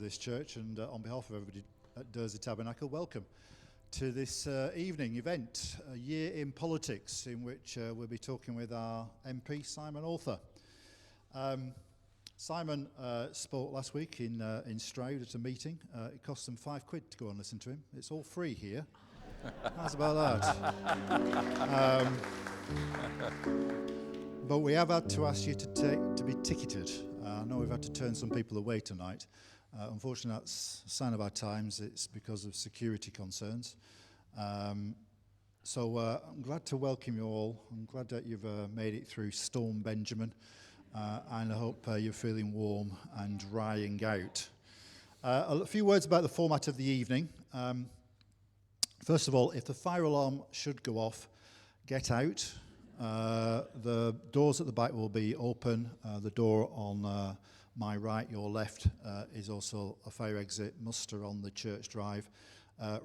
this church, and on behalf of everybody at Dursley Tabernacle, welcome to this evening event, A Year in Politics, in which we'll be talking with our MP, Simon Opher. Simon spoke last week in Stroud at a meeting. It cost them £5 to go and listen to him. It's all free here. How's about that? But we have had to ask you to be ticketed. I know we've had to turn some people away tonight. Unfortunately, that's a sign of our times. It's because of security concerns. So I'm glad to welcome you all. I'm glad that you've made it through Storm Benjamin. And I hope you're feeling warm and drying out. A few words about the format of the evening. First of all, if the fire alarm should go off, get out. The doors at the back will be open. The door on my right, your left, is also a fire exit muster on the church drive.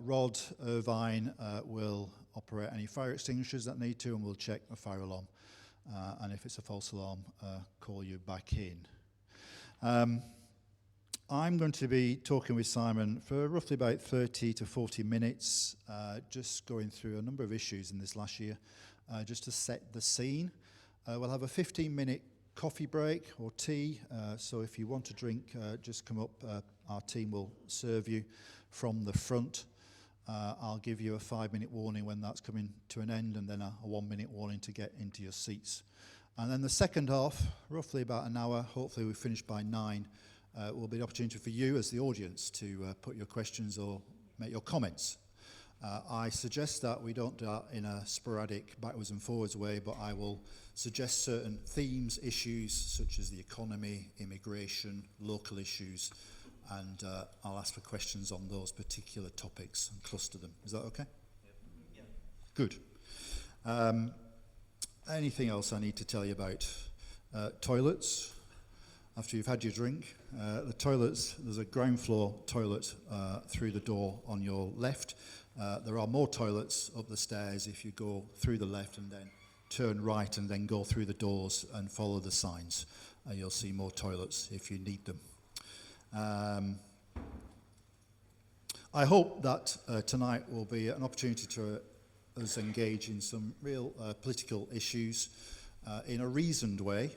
Rod Irvine will operate any fire extinguishers that need to, and we'll check the fire alarm. And if it's a false alarm, call you back in. I'm going to be talking with Simon for roughly about 30 to 40 minutes, just going through a number of issues in this last year, just to set the scene. We'll have a 15-minute coffee break or tea, so if you want to drink, just come up. Our team will serve you from the front. I'll give you a 5-minute warning when that's coming to an end, and then a 1-minute warning to get into your seats. And then the second half, roughly about an hour, hopefully we finish by 9, will be an opportunity for you as the audience to put your questions or make your comments. I suggest that we don't do that in a sporadic backwards and forwards way, but I will suggest certain themes, issues such as the economy, immigration, local issues, and I'll ask for questions on those particular topics and cluster them. Is that okay? Yeah. Good. Anything else I need to tell you about? Toilets. After you've had your drink, the toilets, there's a ground floor toilet through the door on your left. There are more toilets up the stairs if you go through the left and then turn right and then go through the doors and follow the signs. You'll see more toilets if you need them. I hope that tonight will be an opportunity to us engage in some real political issues in a reasoned way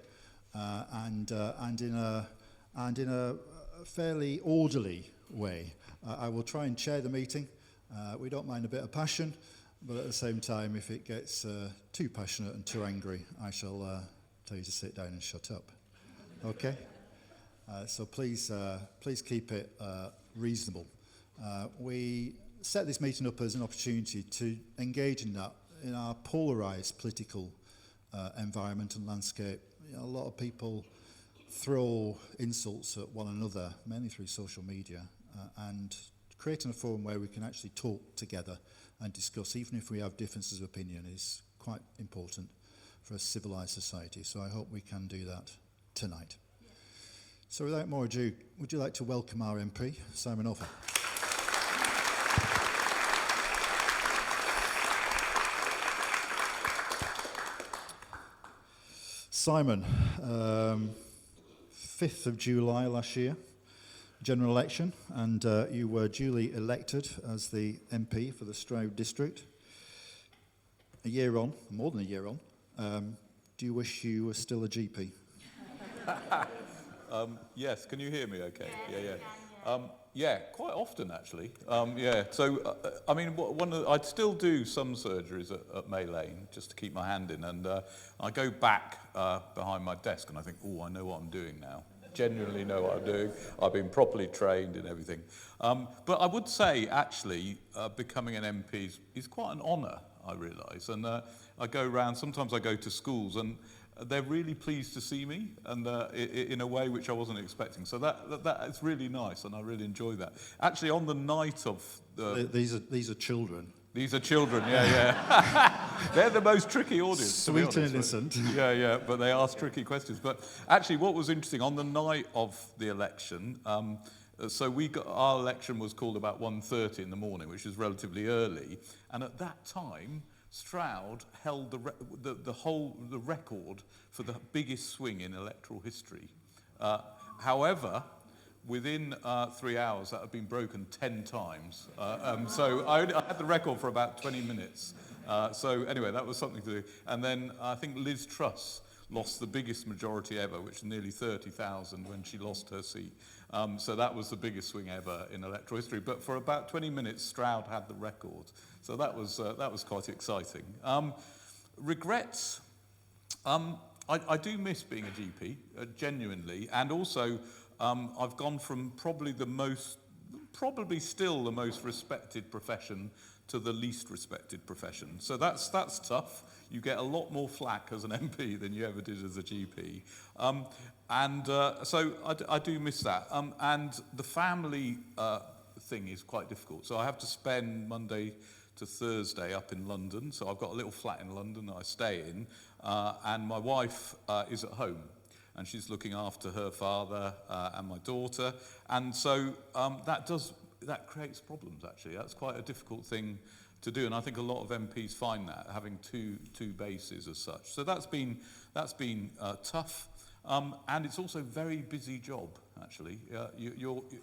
and in a fairly orderly way. I will try and chair the meeting. We don't mind a bit of passion, but at the same time, if it gets too passionate and too angry, I shall tell you to sit down and shut up. Okay? So please keep it reasonable. We set this meeting up as an opportunity to engage in that in our polarised political environment and landscape. You know, a lot of people throw insults at one another, mainly through social media, and creating a forum where we can actually talk together and discuss, even if we have differences of opinion, is quite important for a civilised society. So I hope we can do that tonight. So without more ado, would you like to welcome our MP, Simon Opher? Simon, 5th of July last year, general election, and you were duly elected as the MP for the Stroud district. A year on, more than a year on, do you wish you were still a GP? Yes, can you hear me okay? Yeah, quite often actually. So I mean, I'd still do some surgeries at May Lane just to keep my hand in, and I go back behind my desk and I think, oh, I know what I'm doing now. Genuinely know what I'm doing. I've been properly trained and everything. But I would say, actually, becoming an MP is quite an honour, I realise. And I go around, sometimes I go to schools, and they're really pleased to see me, and in a way which I wasn't expecting. So that is really nice, and I really enjoy that. Actually, on the night of These are children. These are children, yeah. They're the most tricky audience. Sweet and innocent. Yeah, but they ask tricky questions. But actually, what was interesting, on the night of the election, our election was called about 1:30 in the morning, which is relatively early. And at that time, Stroud held the record for the biggest swing in electoral history. However, within 3 hours that had been broken 10 times. So I had the record for about 20 minutes. So anyway, that was something to do. And then I think Liz Truss lost the biggest majority ever, which is nearly 30,000 when she lost her seat. So that was the biggest swing ever in electoral history. But for about 20 minutes, Stroud had the record. So that was quite exciting. Regrets. I do miss being a GP, genuinely, and also I've gone from probably still the most respected profession to the least respected profession. So that's tough. You get a lot more flack as an MP than you ever did as a GP. So I do miss that. And the family thing is quite difficult. So I have to spend Monday to Thursday up in London. So I've got a little flat in London that I stay in. And my wife is at home. And she's looking after her father and my daughter. And so that creates problems, actually. That's quite a difficult thing to do, and I think a lot of MPs find that, having two bases as such. So that's been tough, and it's also a very busy job, actually.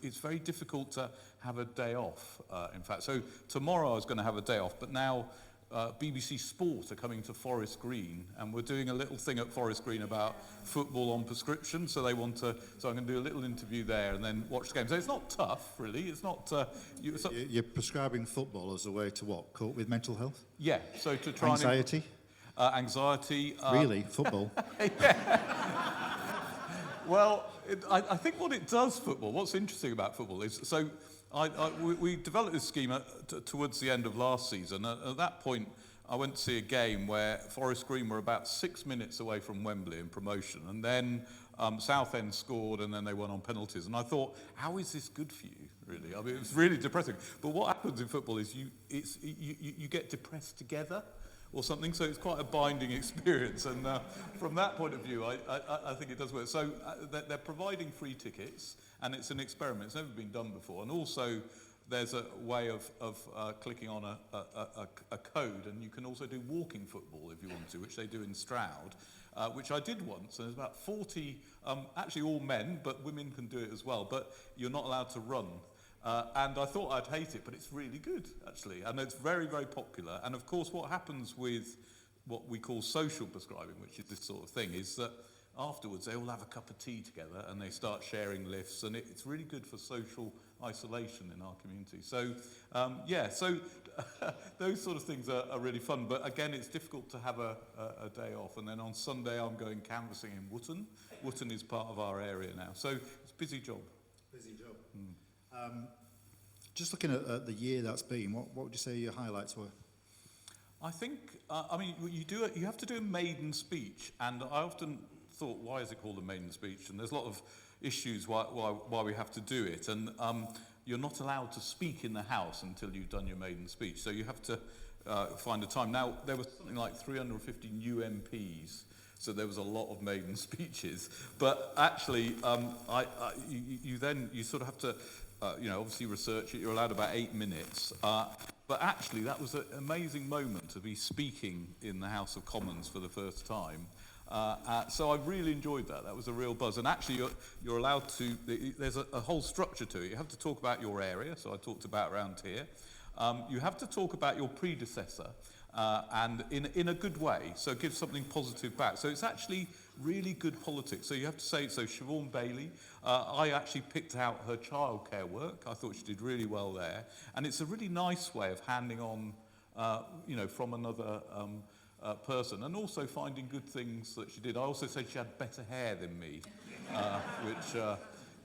It's very difficult to have a day off, in fact. So tomorrow I was going to have a day off, but now BBC Sport are coming to Forest Green, and we're doing a little thing at Forest Green about football on prescription. So I'm going to do a little interview there and then watch the game. So it's not tough, really. It's not. You're prescribing football as a way to what? Cope with mental health? Yeah. So to try anxiety. Anxiety. Really, football? Well, I think what it does, football. What's interesting about football is so. We developed this scheme towards the end of last season. At that point, I went to see a game where Forest Green were about 6 minutes away from Wembley in promotion, and then Southend scored, and then they won on penalties. And I thought, how is this good for you, really? I mean, it was really depressing. But what happens in football is you get depressed together or something, so it's quite a binding experience. And from that point of view, I think it does work. So they're providing free tickets, and it's an experiment. It's never been done before. And also, there's a way of clicking on a code, and you can also do walking football if you want to, which they do in Stroud, which I did once. And there's about 40, actually all men, but women can do it as well. But you're not allowed to run. And I thought I'd hate it, but it's really good, actually. And it's very, very popular. And of course, what happens with what we call social prescribing, which is this sort of thing, is that afterwards they all have a cup of tea together and they start sharing lifts. And it's really good for social isolation in our community. So, those sort of things are really fun. But again, it's difficult to have a day off. And then on Sunday, I'm going canvassing in Wootton. Wootton is part of our area now. So it's a busy job. Busy job. Just looking at the year that's been, what would you say your highlights were? I think, you have to do a maiden speech, and I often thought, why is it called a maiden speech? And there's a lot of issues why we have to do it, and you're not allowed to speak in the House until you've done your maiden speech, so you have to find a time. Now, there was something like 350 new MPs, so there was a lot of maiden speeches, but actually, you sort of have to, obviously research it. You're allowed about 8 minutes. But actually, that was an amazing moment to be speaking in the House of Commons for the first time. So I really enjoyed that. That was a real buzz. And actually, you're allowed to, there's a whole structure to it. You have to talk about your area, so I talked about around here. You have to talk about your predecessor, and in a good way, so give something positive back. So it's actually really good politics. So you have to say, so Siobhan Bailey, I actually picked out her childcare work. I thought she did really well there. And it's a really nice way of handing on, from another person, and also finding good things that she did. I also said she had better hair than me, which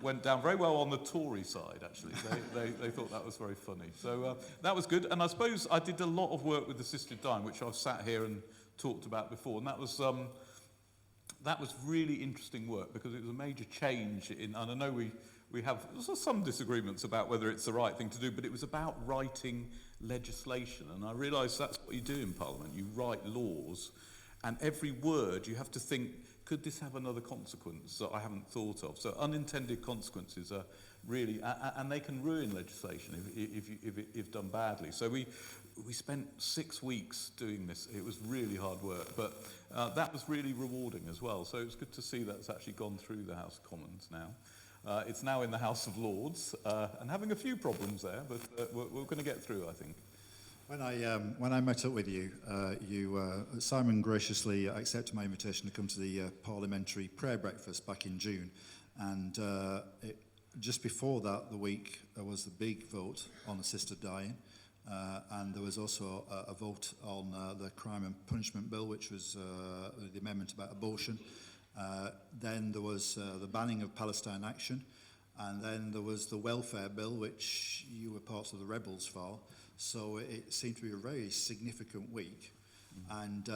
went down very well on the Tory side, actually. They thought that was very funny. So that was good. And I suppose I did a lot of work with assisted dying, which I've sat here and talked about before. And that was really interesting work, because it was a major change and I know we have some disagreements about whether it's the right thing to do, but it was about writing legislation. And I realised that's what you do in Parliament. You write laws, and every word you have to think, could this have another consequence that I haven't thought of? So unintended consequences are really, and they can ruin legislation if done badly. So we spent 6 weeks doing this. It was really hard work, but that was really rewarding as well. So it's good to see that's actually gone through the House of Commons now. It's now in the House of Lords and having a few problems there, but we're going to get through, I think. When I met up with you, Simon graciously accepted my invitation to come to the parliamentary prayer breakfast back in June, and just before that, the week, there was the big vote on assisted dying, and there was also a vote on the crime and punishment bill, which was the amendment about abortion. Then there was the banning of Palestine Action, and then there was the welfare bill, which you were part of the rebels for. So it seemed to be a very significant week. And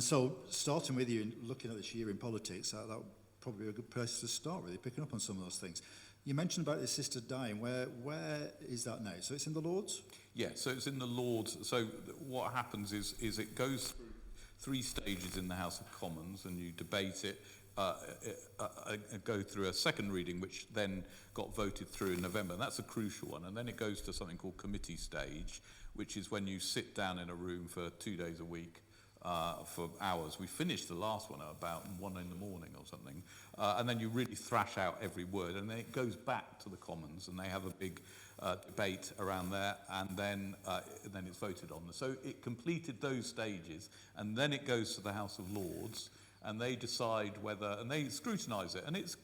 so starting with you and looking at this year in politics, that would probably be a good place to start, really, picking up on some of those things. You mentioned about the assisted dying. Where is that now? So it's in the Lords? Yeah, so it's in the Lords. So what happens is it goes through 3 stages in the House of Commons, and you debate it, go through a second reading, which then got voted through in November. And that's a crucial one. And then it goes to something called committee stage, which is when you sit down in a room for 2 days a week for hours. We finished the last one at about 1 in the morning or something. And then you really thrash out every word. And then it goes back to the Commons, and they have a big debate around there, and then it's voted on. So it completed those stages, and then it goes to the House of Lords, and they decide whether, and they scrutinise it. And it's,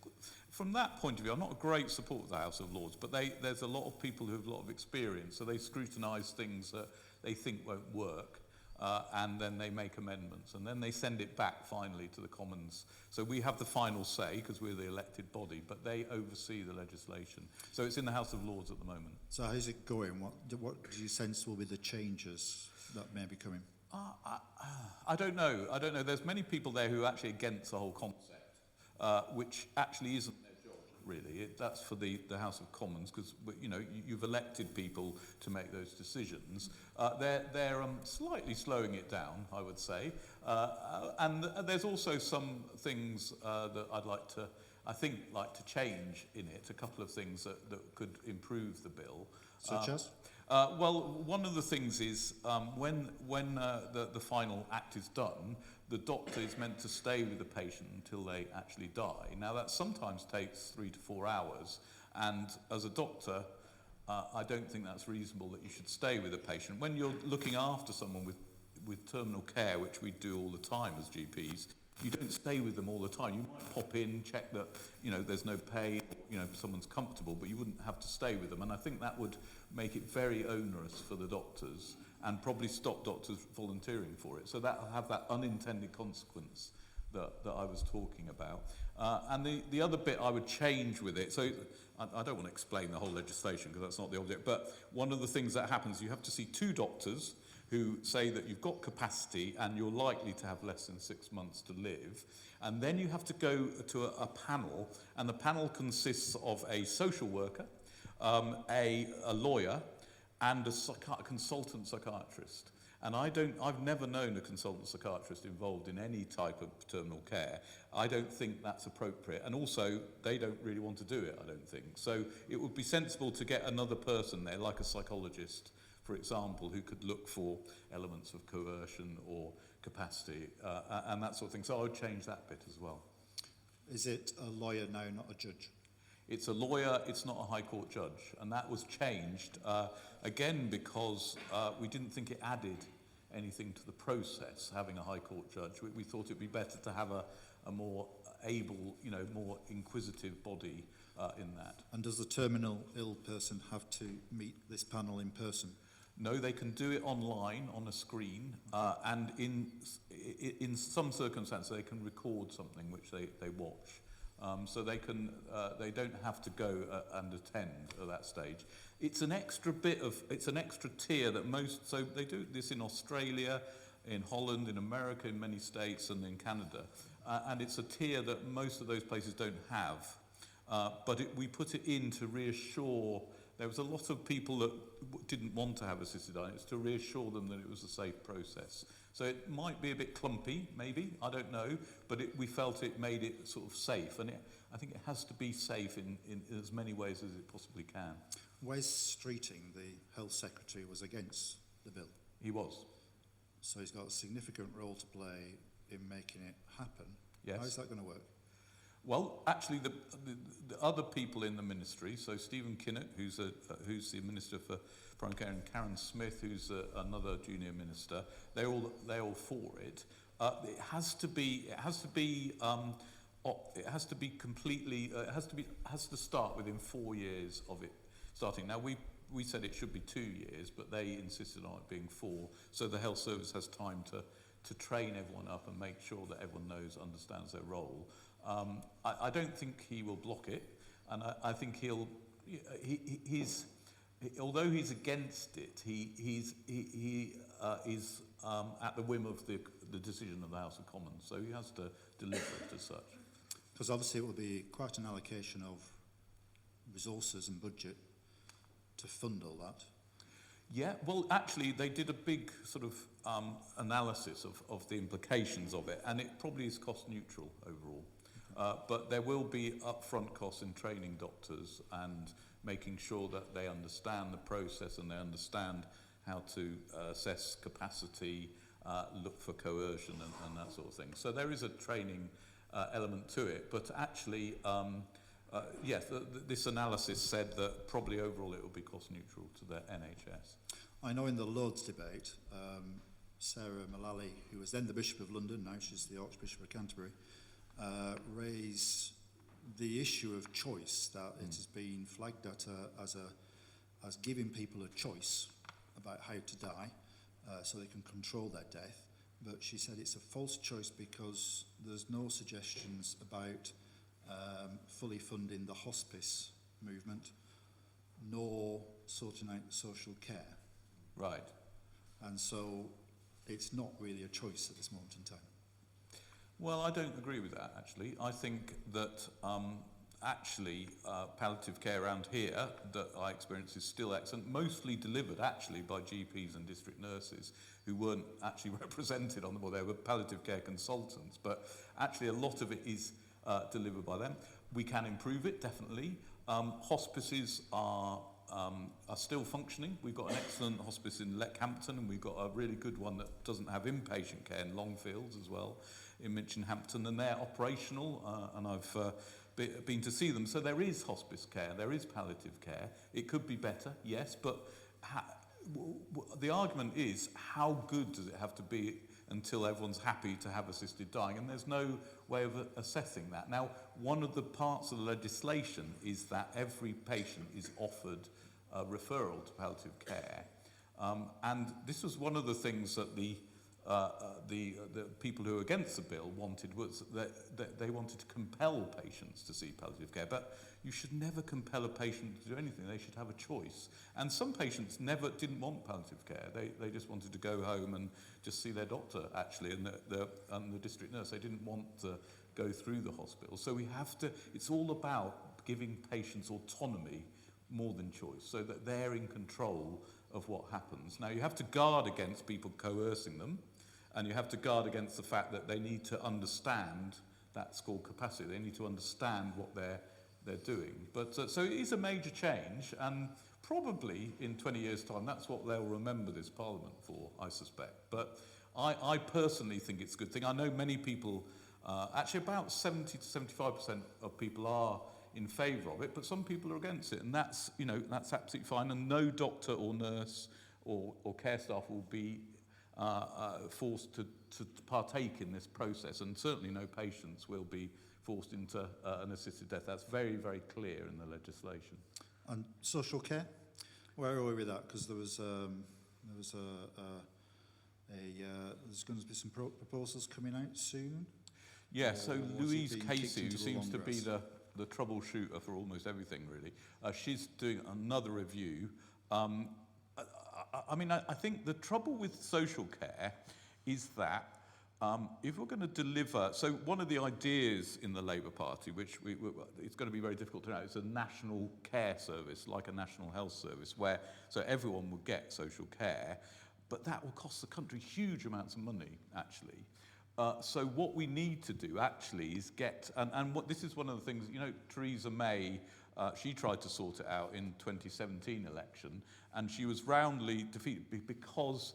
from that point of view, I'm not a great supporter of the House of Lords, but there's a lot of people who have a lot of experience, so they scrutinise things that they think won't work, and then they make amendments, and then they send it back finally to the Commons. So we have the final say, because we're the elected body, but they oversee the legislation. So it's in the House of Lords at the moment. So how's it going? What do you sense will be the changes that may be coming? I don't know. There's many people there who are actually against the whole concept, which actually isn't their job, really. That's for the House of Commons, because you've elected people to make those decisions. They're slightly slowing it down, I would say. And there's also some things that I'd like to change in it. A couple of things that could improve the bill. Such as? Well, one of the things is when the final act is done, the doctor is meant to stay with the patient until they actually die. Now, that sometimes takes 3 to 4 hours, and as a doctor, I don't think that's reasonable that you should stay with a patient. When you're looking after someone with terminal care, which we do all the time as GPs, you don't stay with them all the time. You might pop in, check that there's no pain, someone's comfortable, but you wouldn't have to stay with them. And I think that would make it very onerous for the doctors and probably stop doctors volunteering for it. So that will have that unintended consequence that I was talking about. And the other bit I would change with it, so I don't want to explain the whole legislation because that's not the object, but one of the things that happens, you have to see 2 doctors who say that you've got capacity and you're likely to have less than 6 months to live. And then you have to go to a panel, and the panel consists of a social worker, a lawyer, and a consultant psychiatrist. And I've never known a consultant psychiatrist involved in any type of terminal care. I don't think that's appropriate. And also, they don't really want to do it, I don't think. So it would be sensible to get another person there, like a psychologist, for example, who could look for elements of coercion or capacity and that sort of thing. So I would change that bit as well. Is it a lawyer now, not a judge? It's a lawyer, it's not a High Court judge. And that was changed, again, because we didn't think it added anything to the process, having a High Court judge. We thought it'd be better to have a more able, more inquisitive body in that. And does the terminal ill person have to meet this panel in person? No, they can do it online on a screen, and in some circumstances they can record something which they watch. So they don't have to go and attend at that stage. It's an extra tier that so they do this in Australia, in Holland, in America, in many states, and in Canada. And it's a tier that most of those places don't have. But we put it in to reassure. There was a lot of people that didn't want to have assisted dying. It's to reassure them that it was a safe process. So it might be a bit clumpy, maybe, I don't know, but we felt it made it sort of safe. And I think it has to be safe in as many ways as it possibly can. Wes Streeting, the Health Secretary, was against the bill. He was. So he's got a significant role to play in making it happen. Yes. How is that going to work? Well, actually, the other people in the ministry, so Stephen Kinnock, who's the Minister for Foreign Care, and Karen Smith, who's another junior minister, they're all for it. It has to start within 4 years of it starting. Now we said it should be 2 years, but they insisted on it being 4, so the health service has time to train everyone up and make sure that everyone understands their role. I don't think he will block it, and I think he's although he's against it, he is at the whim of the decision of the House of Commons, so he has to deliver it as such. Because obviously it will be quite an allocation of resources and budget to fund all that. Yeah, well, actually, they did a big sort of analysis of the implications of it, and it probably is cost neutral overall. But there will be upfront costs in training doctors and making sure that they understand the process and they understand how to assess capacity, look for coercion and that sort of thing. So there is a training element to it, but actually, yes, this analysis said that probably overall it will be cost neutral to the NHS. I know in the Lords debate, Sarah Mullally, who was then the Bishop of London, now she's the Archbishop of Canterbury, raised the issue of choice, that it has been flagged at as giving people a choice about how to die, so they can control their death. But she said it's a false choice because there's no suggestions about fully funding the hospice movement, nor sorting out social care. Right. And so it's not really a choice at this moment in time. Well, I don't agree with that, actually. I think that palliative care around here that I experience is still excellent, mostly delivered actually by GPs and district nurses who weren't actually represented on the board. They were palliative care consultants, but actually a lot of it is delivered by them. We can improve it, definitely. Hospices are still functioning. We've got an excellent hospice in Leckhampton, and we've got a really good one that doesn't have inpatient care in Longfields as well, in Minchinhampton, and they're operational, and I've been to see them. So there is hospice care, there is palliative care. It could be better, yes, but the argument is, how good does it have to be until everyone's happy to have assisted dying? And there's no way of assessing that. Now, one of the parts of the legislation is that every patient is offered a referral to palliative care. And this was one of the things that the people who were against the bill wanted, was that they wanted to compel patients to see palliative care. But you should never compel a patient to do anything. They should have a choice. And some patients didn't want palliative care. They just wanted to go home and just see their doctor, actually, and the district nurse. They didn't want to go through the hospital. So we have to, it's all about giving patients autonomy more than choice, so that they're in control of what happens. Now, you have to guard against people coercing them, and you have to guard against the fact that they need to understand, that's called capacity, they need to understand what they're doing. But so it is a major change, and probably in 20 years' time, that's what they'll remember this Parliament for, I suspect. But I personally think it's a good thing. I know many people, actually about 70 to 75% of people are in favour of it, but some people are against it, and that's absolutely fine, and no doctor or nurse or care staff will be forced to partake in this process, and certainly no patients will be forced into an assisted death. That's very, very clear in the legislation. And social care, where are we with that? Because there's going to be some proposals coming out soon. Yeah, so Louise Casey, who seems to be grass? the troubleshooter for almost everything, really, she's doing another review. I think the trouble with social care is that if we're going to deliver, so one of the ideas in the Labour Party, which it's going to be very difficult to know, it's a national care service, like a national health service, where so everyone will get social care, but that will cost the country huge amounts of money, actually. So what we need to do actually is get, and what this is one of the things, Theresa May, she tried to sort it out in 2017 election, and she was roundly defeated because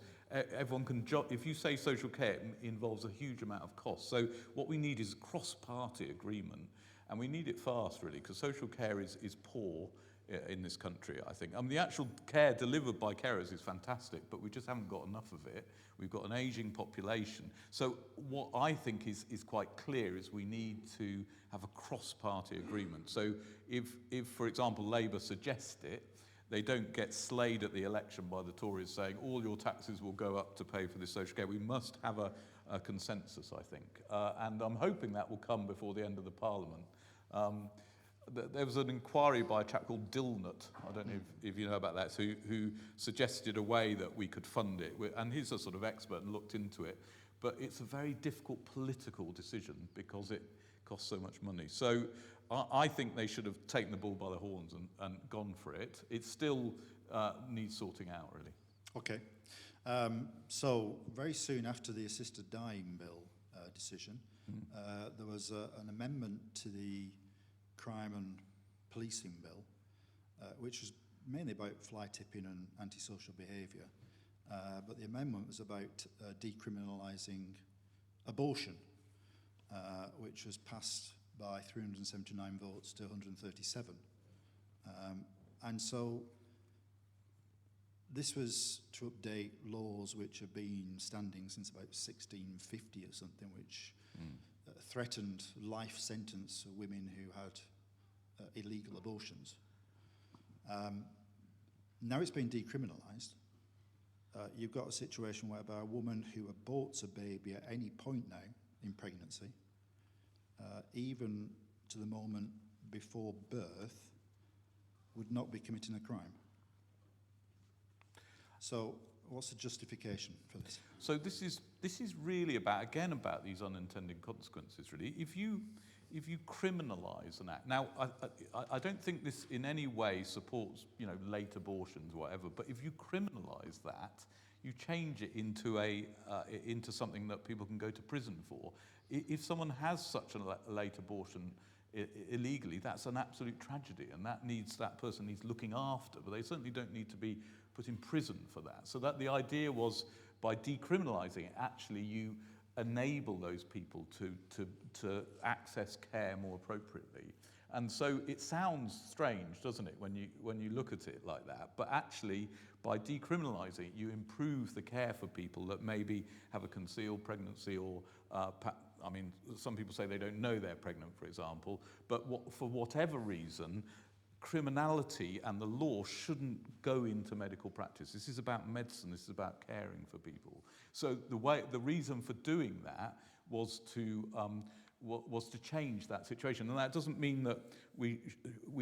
everyone can, if you say social care, it involves a huge amount of cost. So what we need is a cross-party agreement, and we need it fast, really, because social care is poor in this country, I think. The actual care delivered by carers is fantastic, but we just haven't got enough of it. We've got an ageing population. So what I think is quite clear is we need to have a cross-party agreement. So if, for example, Labour suggest it, they don't get slayed at the election by the Tories saying all your taxes will go up to pay for this social care. We must have a consensus, I think. And I'm hoping that will come before the end of the Parliament. There was an inquiry by a chap called Dilnut, I don't know if you know about that, who suggested a way that we could fund it. And he's a sort of expert and looked into it. But it's a very difficult political decision because it costs so much money. So I think they should have taken the bull by the horns and gone for it. It still needs sorting out, really. Okay. So very soon after the assisted dying bill decision, there was an amendment to the crime and policing bill, which was mainly about fly tipping and antisocial behaviour. But the amendment was about decriminalising abortion, which was passed by 379 votes to 137. And so this was to update laws which have been standing since about 1650 or something, which threatened life sentence for women who had illegal abortions. Now it's been decriminalised. You've got a situation whereby a woman who aborts a baby at any point now in pregnancy, even to the moment before birth, would not be committing a crime. So what's the justification for this? So this is really about these unintended consequences, really. If you criminalise an act, now I don't think this in any way supports late abortions or whatever, but if you criminalise that, you change it into something that people can go to prison for. If someone has such a late abortion illegally, that's an absolute tragedy, and that person needs looking after, but they certainly don't need to be put in prison for that. So that the idea was, by decriminalising it, actually you enable those people to access care more appropriately. And so it sounds strange, doesn't it, when you look at it like that? But actually, by decriminalising it, you improve the care for people that maybe have a concealed pregnancy or, some people say they don't know they're pregnant, for example, but for whatever reason, criminality and the law shouldn't go into medical practice. This is about medicine. This is about caring for people. So the reason for doing that was to change that situation, and that doesn't mean that we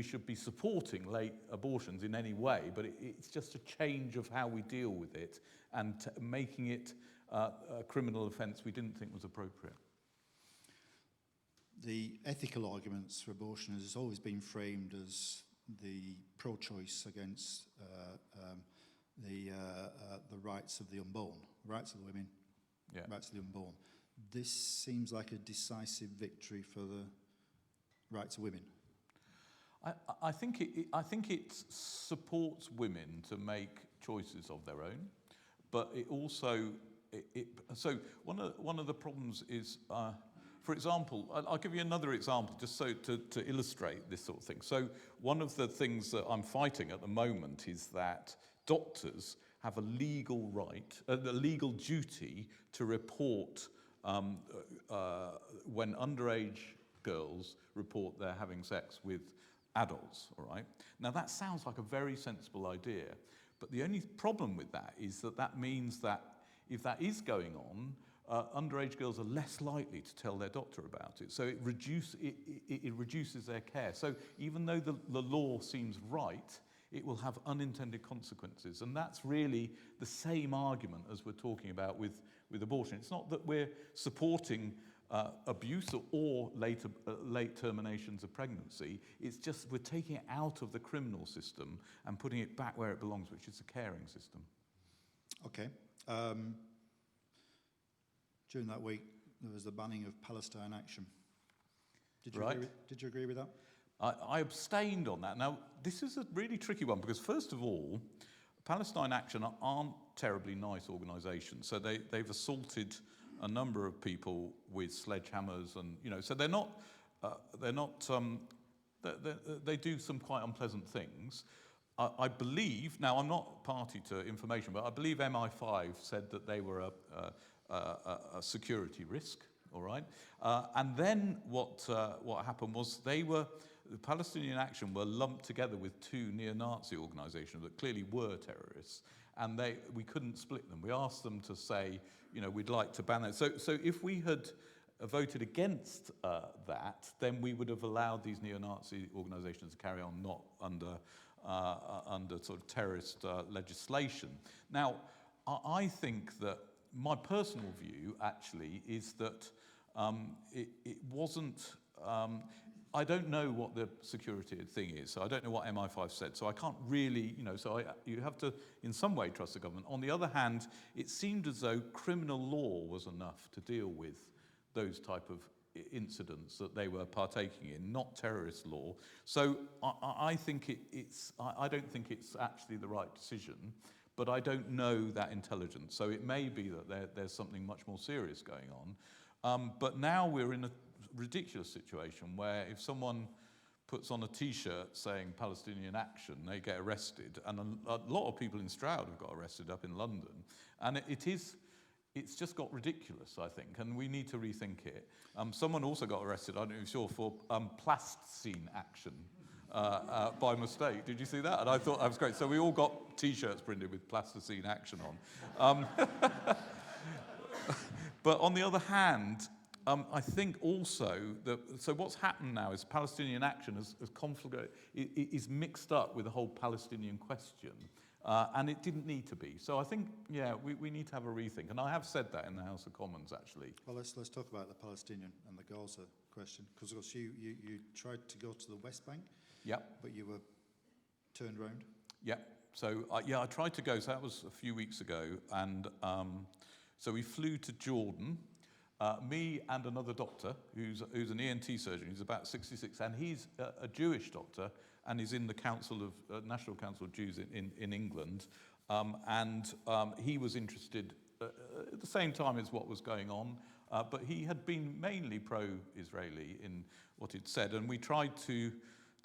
should be supporting late abortions in any way, but it's just a change of how we deal with it, and making it a criminal offence we didn't think was appropriate. The ethical arguments for abortion has always been framed as the pro-choice against the rights of the unborn, rights of the women, rights of the unborn. This seems like a decisive victory for the rights of women. I think it supports women to make choices of their own, but it also so one of the problems is. For example, I'll give you another example just so to illustrate this sort of thing. So one of the things that I'm fighting at the moment is that doctors have a legal right, a legal duty to report when underage girls report they're having sex with adults, all right? Now that sounds like a very sensible idea, but the only problem with that is that means that if that is going on, underage girls are less likely to tell their doctor about it. So it reduces their care. So even though the law seems right, it will have unintended consequences. And that's really the same argument as we're talking about with abortion. It's not that we're supporting abuse or late terminations of pregnancy. It's just we're taking it out of the criminal system and putting it back where it belongs, which is a caring system. Okay. During that week, there was the banning of Palestine Action. Did you agree with that? I abstained on that. Now, this is a really tricky one because, first of all, Palestine Action aren't terribly nice organisations. So they've assaulted a number of people with sledgehammers, and so they're not they're not. They do some quite unpleasant things. I believe, now I'm not party to information, but I believe MI5 said that they were a security risk, all right? And then what happened was the Palestinian Action were lumped together with two neo-Nazi organizations that clearly were terrorists, and we couldn't split them. We asked them to say, we'd like to ban it. So if we had voted against that, then we would have allowed these neo-Nazi organizations to carry on, not under sort of terrorist legislation. Now, I think that my personal view actually is that it wasn't. I don't know what the security thing is, so I don't know what MI5 said, so I can't really, you have to in some way trust the government. On the other hand, it seemed as though criminal law was enough to deal with those type of incidents that they were partaking in, not terrorist law. So I think I don't think it's actually the right decision, but I don't know that intelligence. So it may be that there's something much more serious going on. But now we're in a ridiculous situation where if someone puts on a T-shirt saying Palestinian Action, they get arrested. And a lot of people in Stroud have got arrested up in London. And it's just got ridiculous, I think, and we need to rethink it. Someone also got arrested, I don't know if you're sure, for plasticine action by mistake. Did you see that? And I thought that was great. So we all got T-shirts printed with plasticine action on. But on the other hand, I think also that, so what's happened now is Palestinian Action is mixed up with the whole Palestinian question. And it didn't need to be. So I think, we need to have a rethink. And I have said that in the House of Commons, actually. Well, let's talk about the Palestinian and the Gaza question. Because, of course, you tried to go to the West Bank. Yeah. But you were turned round. Yeah. So, I tried to go. So that was a few weeks ago. And so we flew to Jordan. Me and another doctor who's an ENT surgeon. He's about 66, and he's a Jewish doctor, and he's in the National Council of Jews in England. He was interested at the same time as what was going on, but he had been mainly pro-Israeli in what he'd said, and we tried to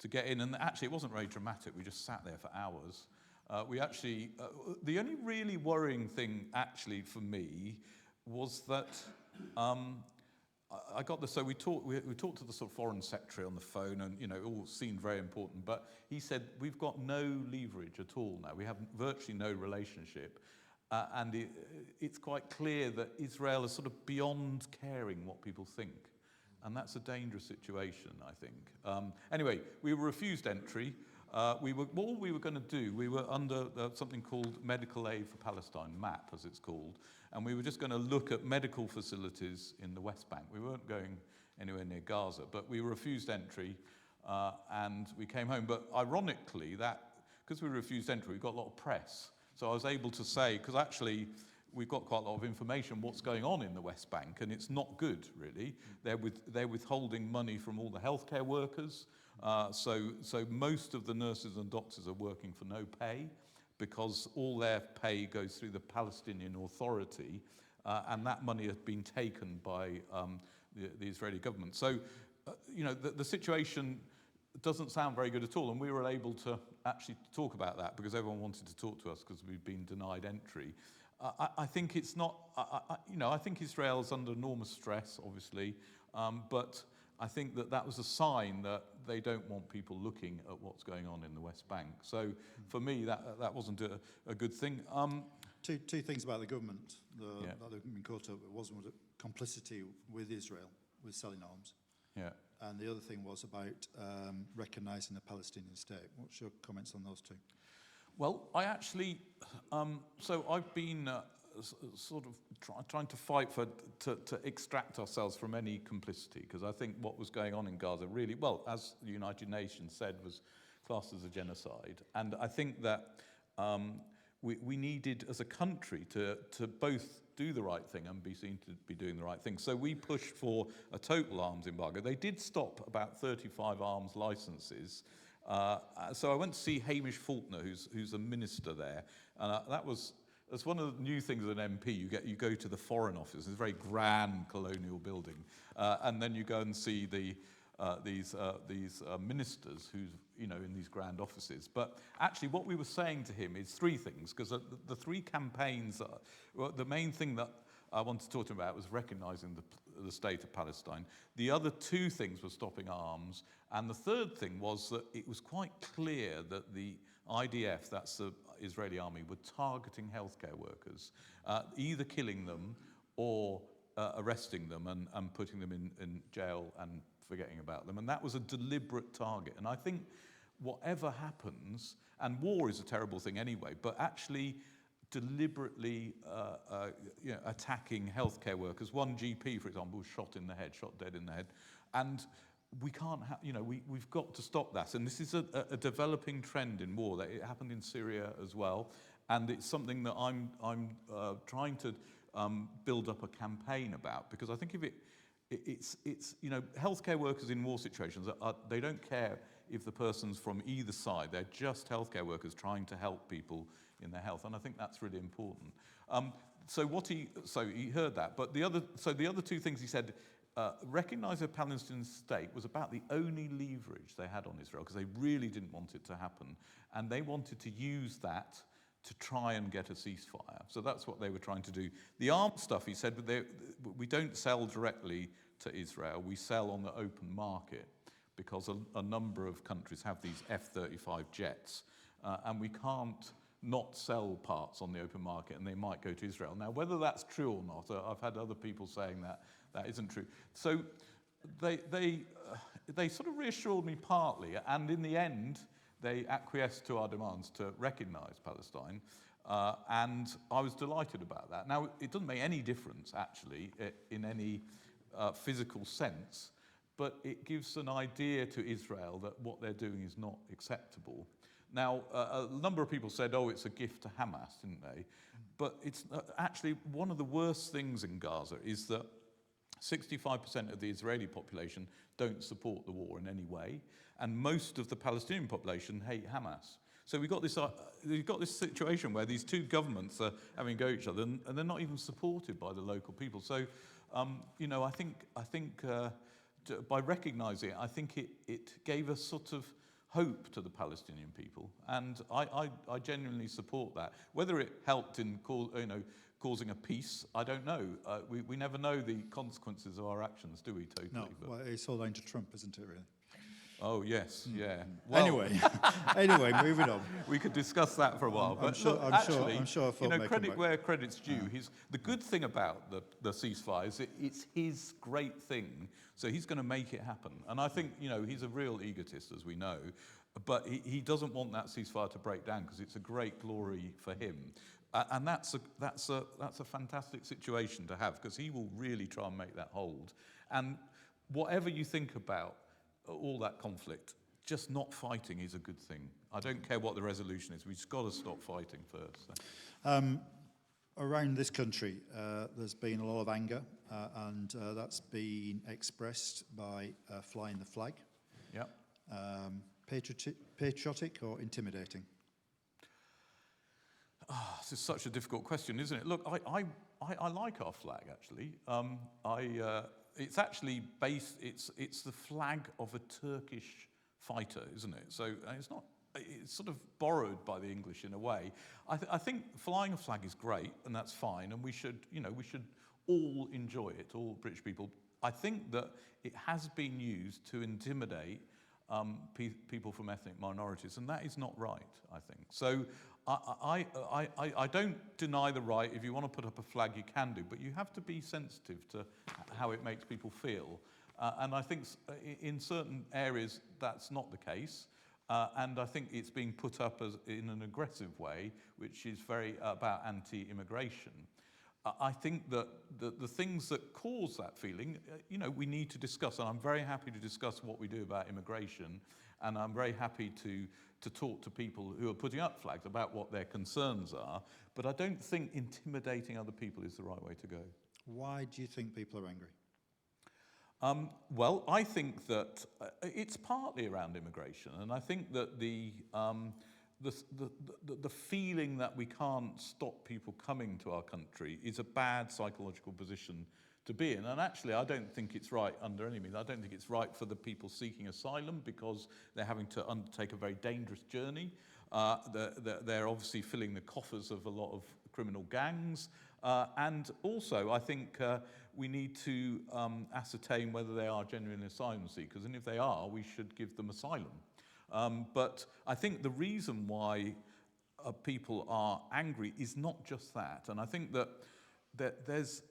get in, and actually it wasn't very dramatic. We just sat there for hours. The only really worrying thing actually for me was that I got this. So we talked to the sort of foreign secretary on the phone, and it all seemed very important. But he said we've got no leverage at all now. We have virtually no relationship, and it's quite clear that Israel is sort of beyond caring what people think, and that's a dangerous situation, I think. Anyway, we were refused entry. What we were going to do, we were under something called Medical Aid for Palestine, MAP as it's called, and we were just going to look at medical facilities in the West Bank. We weren't going anywhere near Gaza, but we were refused entry, and we came home. But ironically, because we were refused entry, we got a lot of press. So I was able to say, because actually we've got quite a lot of information what's going on in the West Bank, and it's not good, really. They're withholding money from all the healthcare workers. So most of the nurses and doctors are working for no pay because all their pay goes through the Palestinian Authority, and that money has been taken by the Israeli government. So, the situation doesn't sound very good at all, and we were able to actually talk about that because everyone wanted to talk to us because we'd been denied entry. I think it's not, I think Israel's under enormous stress, obviously, but I think that was a sign that they don't want people looking at what's going on in the West Bank. So for me, that wasn't a good thing. Two things about the government that have been caught up. One was complicity with Israel, with selling arms. Yeah. And the other thing was about recognising a Palestinian state. What's your comments on those two? Well, I actually, so I've been sort of trying to fight to extract ourselves from any complicity, because I think what was going on in Gaza really, well, as the United Nations said, was classed as a genocide. And I think that we needed, as a country, to both do the right thing and be seen to be doing the right thing. So we pushed for a total arms embargo. They did stop about 35 arms licenses. So I went to see Hamish Faulkner, who's a minister there, and that's one of the new things as an MP. You go to the Foreign Office. It's a very grand colonial building, and then you go and see the these ministers who's, in these grand offices. But actually what we were saying to him is three things, because the three campaigns, well, the main thing that I wanted to talk to him about was recognising the state of Palestine. The other two things were stopping arms. And the third thing was that it was quite clear that the IDF, that's the Israeli army, were targeting healthcare workers, either killing them or arresting them and putting them in jail and forgetting about them. And that was a deliberate target. And I think whatever happens, and war is a terrible thing anyway, but actually deliberately attacking healthcare workers. One GP, for example, was shot dead in the head. And we can't we've got to stop that. And this is a developing trend in war. That it happened in Syria as well. And it's something that I'm trying to build up a campaign about, because I think if it's healthcare workers in war situations, they don't care if the person's from either side. They're just healthcare workers trying to help people in their health, and I think that's really important. So he heard that, but the other two things he said, recognise a Palestinian state was about the only leverage they had on Israel, because they really didn't want it to happen, and they wanted to use that to try and get a ceasefire. So that's what they were trying to do. The arms stuff, he said, we don't sell directly to Israel. We sell on the open market, because a number of countries have these F-35 jets, and we can't not sell parts on the open market, and they might go to Israel. Now, whether that's true or not, I've had other people saying that isn't true. So they sort of reassured me partly, and in the end, they acquiesced to our demands to recognise Palestine, and I was delighted about that. Now, it doesn't make any difference, actually, in any physical sense, but it gives an idea to Israel that what they're doing is not acceptable. Now, a number of people said, oh, it's a gift to Hamas, didn't they? But it's actually one of the worst things in Gaza is that 65% of the Israeli population don't support the war in any way, and most of the Palestinian population hate Hamas. So we've got this situation where these two governments are having a go at each other, and they're not even supported by the local people. So, I think by recognising it, I think it gave a sort of hope to the Palestinian people, and I genuinely support that. Whether it helped in causing a peace, I don't know. We never know the consequences of our actions, do we? Totally. No, well, it's all down to Trump, isn't it, really? Oh yes, yeah. Well, anyway, moving on. We could discuss that for a while, I'm sure. Credit where credit's due. The good thing about the ceasefire is it's his great thing, so he's going to make it happen. And I think he's a real egotist, as we know, but he doesn't want that ceasefire to break down because it's a great glory for him, and that's a fantastic situation to have, because he will really try and make that hold. And whatever you think about all that conflict, just not fighting is a good thing. I don't care what the resolution is. We've just got to stop fighting first. Around this country, there's been a lot of anger, and that's been expressed by flying the flag. Yeah. Patriotic or intimidating? This is such a difficult question, isn't it? Look, I like our flag, actually. It's actually based. It's the flag of a Turkish fighter, isn't it? So it's sort of borrowed by the English in a way. I think flying a flag is great, and that's fine, and we should all enjoy it, all British people. I think that it has been used to intimidate people from ethnic minorities, and that is not right, I think. So I don't deny the right. If you want to put up a flag, you can do, but you have to be sensitive to how it makes people feel. And I think in certain areas that's not the case. And I think it's being put up in an aggressive way, which is very about anti-immigration. I think that the things that cause that feeling, we need to discuss, and I'm very happy to discuss what we do about immigration, and I'm very happy to talk to people who are putting up flags about what their concerns are, but I don't think intimidating other people is the right way to go. Why do you think people are angry? Well, I think that it's partly around immigration, and I think that the feeling that we can't stop people coming to our country is a bad psychological position to be in. And actually, I don't think it's right under any means. I don't think it's right for the people seeking asylum because they're having to undertake a very dangerous journey. They're obviously filling the coffers of a lot of criminal gangs. And also, I think we need to ascertain whether they are genuine asylum seekers. And if they are, we should give them asylum. But I think the reason why people are angry is not just that. And I think that there's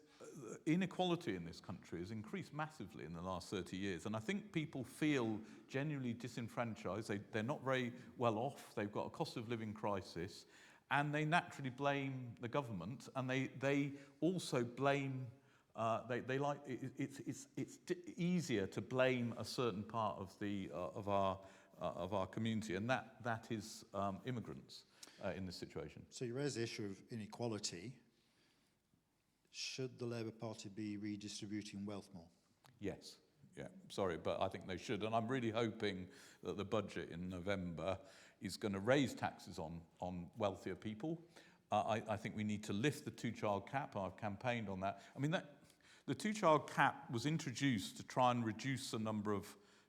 inequality in this country has increased massively in the last 30 years. And I think people feel genuinely disenfranchised. They're not very well off. They've got a cost of living crisis. And they naturally blame the government. And they also blame, they like, it's easier to blame a certain part of our community. And that is immigrants in this situation. So you raise the issue of inequality. Should the Labour Party be redistributing wealth more? Yes. Yeah, sorry, but I think they should. And I'm really hoping that the budget in November is going to raise taxes on wealthier people. I think we need to lift the two-child cap. I've campaigned on that. I mean, the two-child cap was introduced to try and reduce the number of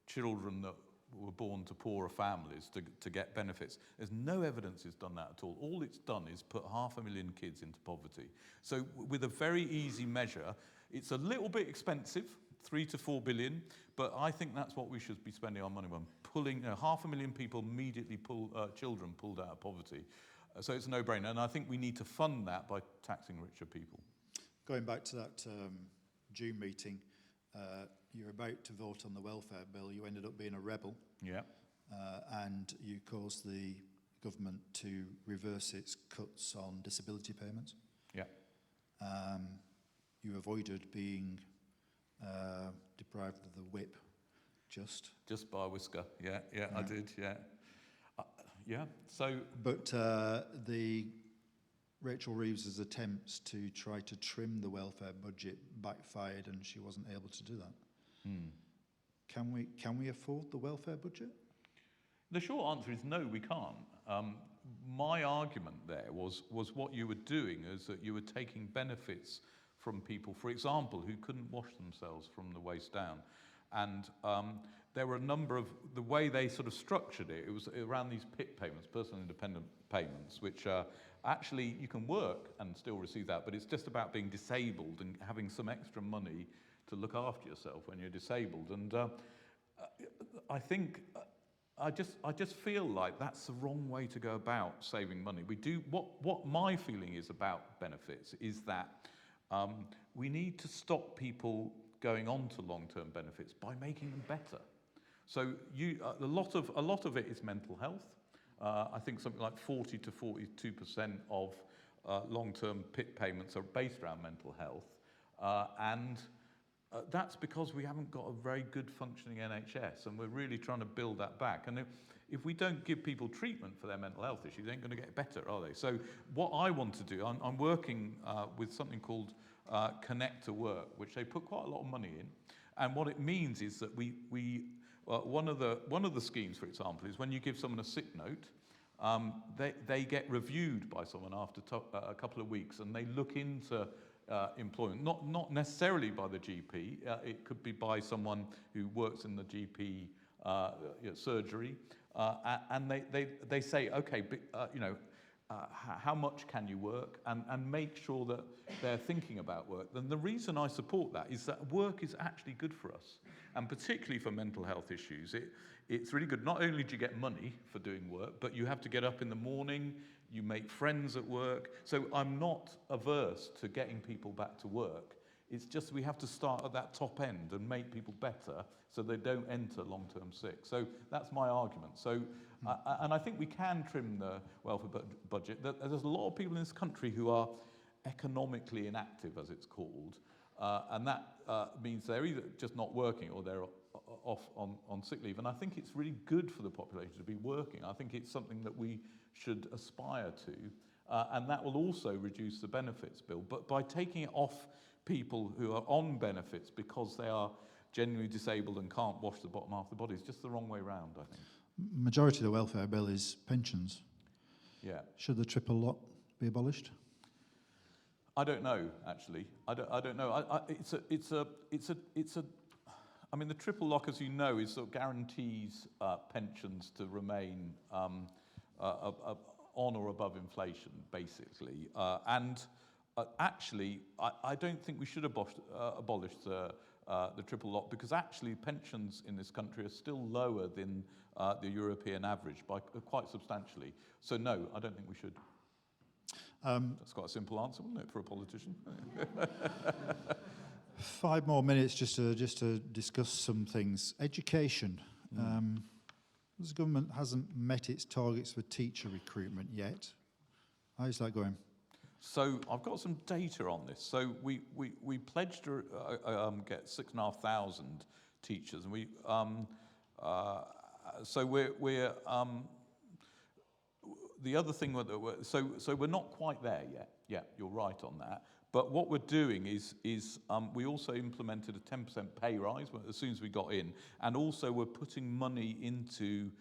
children that were born to poorer families to get benefits. There's no evidence it's done that at all. All it's done is put 500,000 kids into poverty. So with a very easy measure, it's a little bit expensive, 3 to 4 billion, but I think that's what we should be spending our money on, pulling 500,000 people immediately children pulled out of poverty. So it's a no-brainer, and I think we need to fund that by taxing richer people. Going back to that June meeting, you're about to vote on the welfare bill. You ended up being a rebel. Yeah. And you caused the government to reverse its cuts on disability payments. Yeah. You avoided being deprived of the whip, just by a whisker. Yeah, I did, yeah. Yeah, so... But the Rachel Reeves's attempts to try to trim the welfare budget backfired, and she wasn't able to do that. Can we afford the welfare budget? The short answer is no, we can't. My argument there was what you were doing is that you were taking benefits from people, for example, who couldn't wash themselves from the waist down. And there were a number of, the way they sort of structured it, it was around these PIP payments, personal independent payments, which actually you can work and still receive that, but it's just about being disabled and having some extra money to look after yourself when you're disabled. And I think, I just feel like that's the wrong way to go about saving money. We do, what my feeling is about benefits is that we need to stop people going on to long-term benefits by making them better. So a lot of it is mental health. I think something like 40 to 42% of long-term PIP payments are based around mental health. And that's because we haven't got a very good functioning NHS, and we're really trying to build that back. And if we don't give people treatment for their mental health issues, they ain't going to get better, are they? So what I want to do, I'm working with something called Connect to Work, which they put quite a lot of money in. And what it means is that one of the schemes, for example, is when you give someone a sick note, they get reviewed by someone after a couple of weeks, and they look into employment, not necessarily by the GP. It could be by someone who works in the GP surgery, and they say, okay, how much can you work, and make sure that they're thinking about work. And the reason I support that is that work is actually good for us, and particularly for mental health issues. It's really good. Not only do you get money for doing work, but you have to get up in the morning, you make friends at work. So I'm not averse to getting people back to work. It's just we have to start at that top end and make people better so they don't enter long-term sick. So that's my argument. So, and I think we can trim the welfare budget. There's a lot of people in this country who are economically inactive, as it's called, and that means they're either just not working or they're off on sick leave. And I think it's really good for the population to be working. I think it's something that we should aspire to, and that will also reduce the benefits bill. But by taking it off people who are on benefits because they are genuinely disabled and can't wash the bottom half of the body, it's just the wrong way round, I think. Majority of the welfare bill is pensions. Yeah. Should the triple lot be abolished? I don't know, actually. I don't know. I mean, the triple lock, as you know, is sort of guarantees pensions to remain on or above inflation, basically. Actually, I don't think we should abolish the triple lock, because actually pensions in this country are still lower than the European average by quite substantially. So no, I don't think we should. That's quite a simple answer, wasn't it, for a politician? 5 more minutes just to discuss some things. Education. The government hasn't met its targets for teacher recruitment yet. How's that going? So I've got some data on this. So we pledged to get 6,500 teachers, and we're the other thing so we're not quite there yet. Yeah, you're right on that. But what we're doing is we also implemented a 10% pay rise as soon as we got in, and also we're putting money into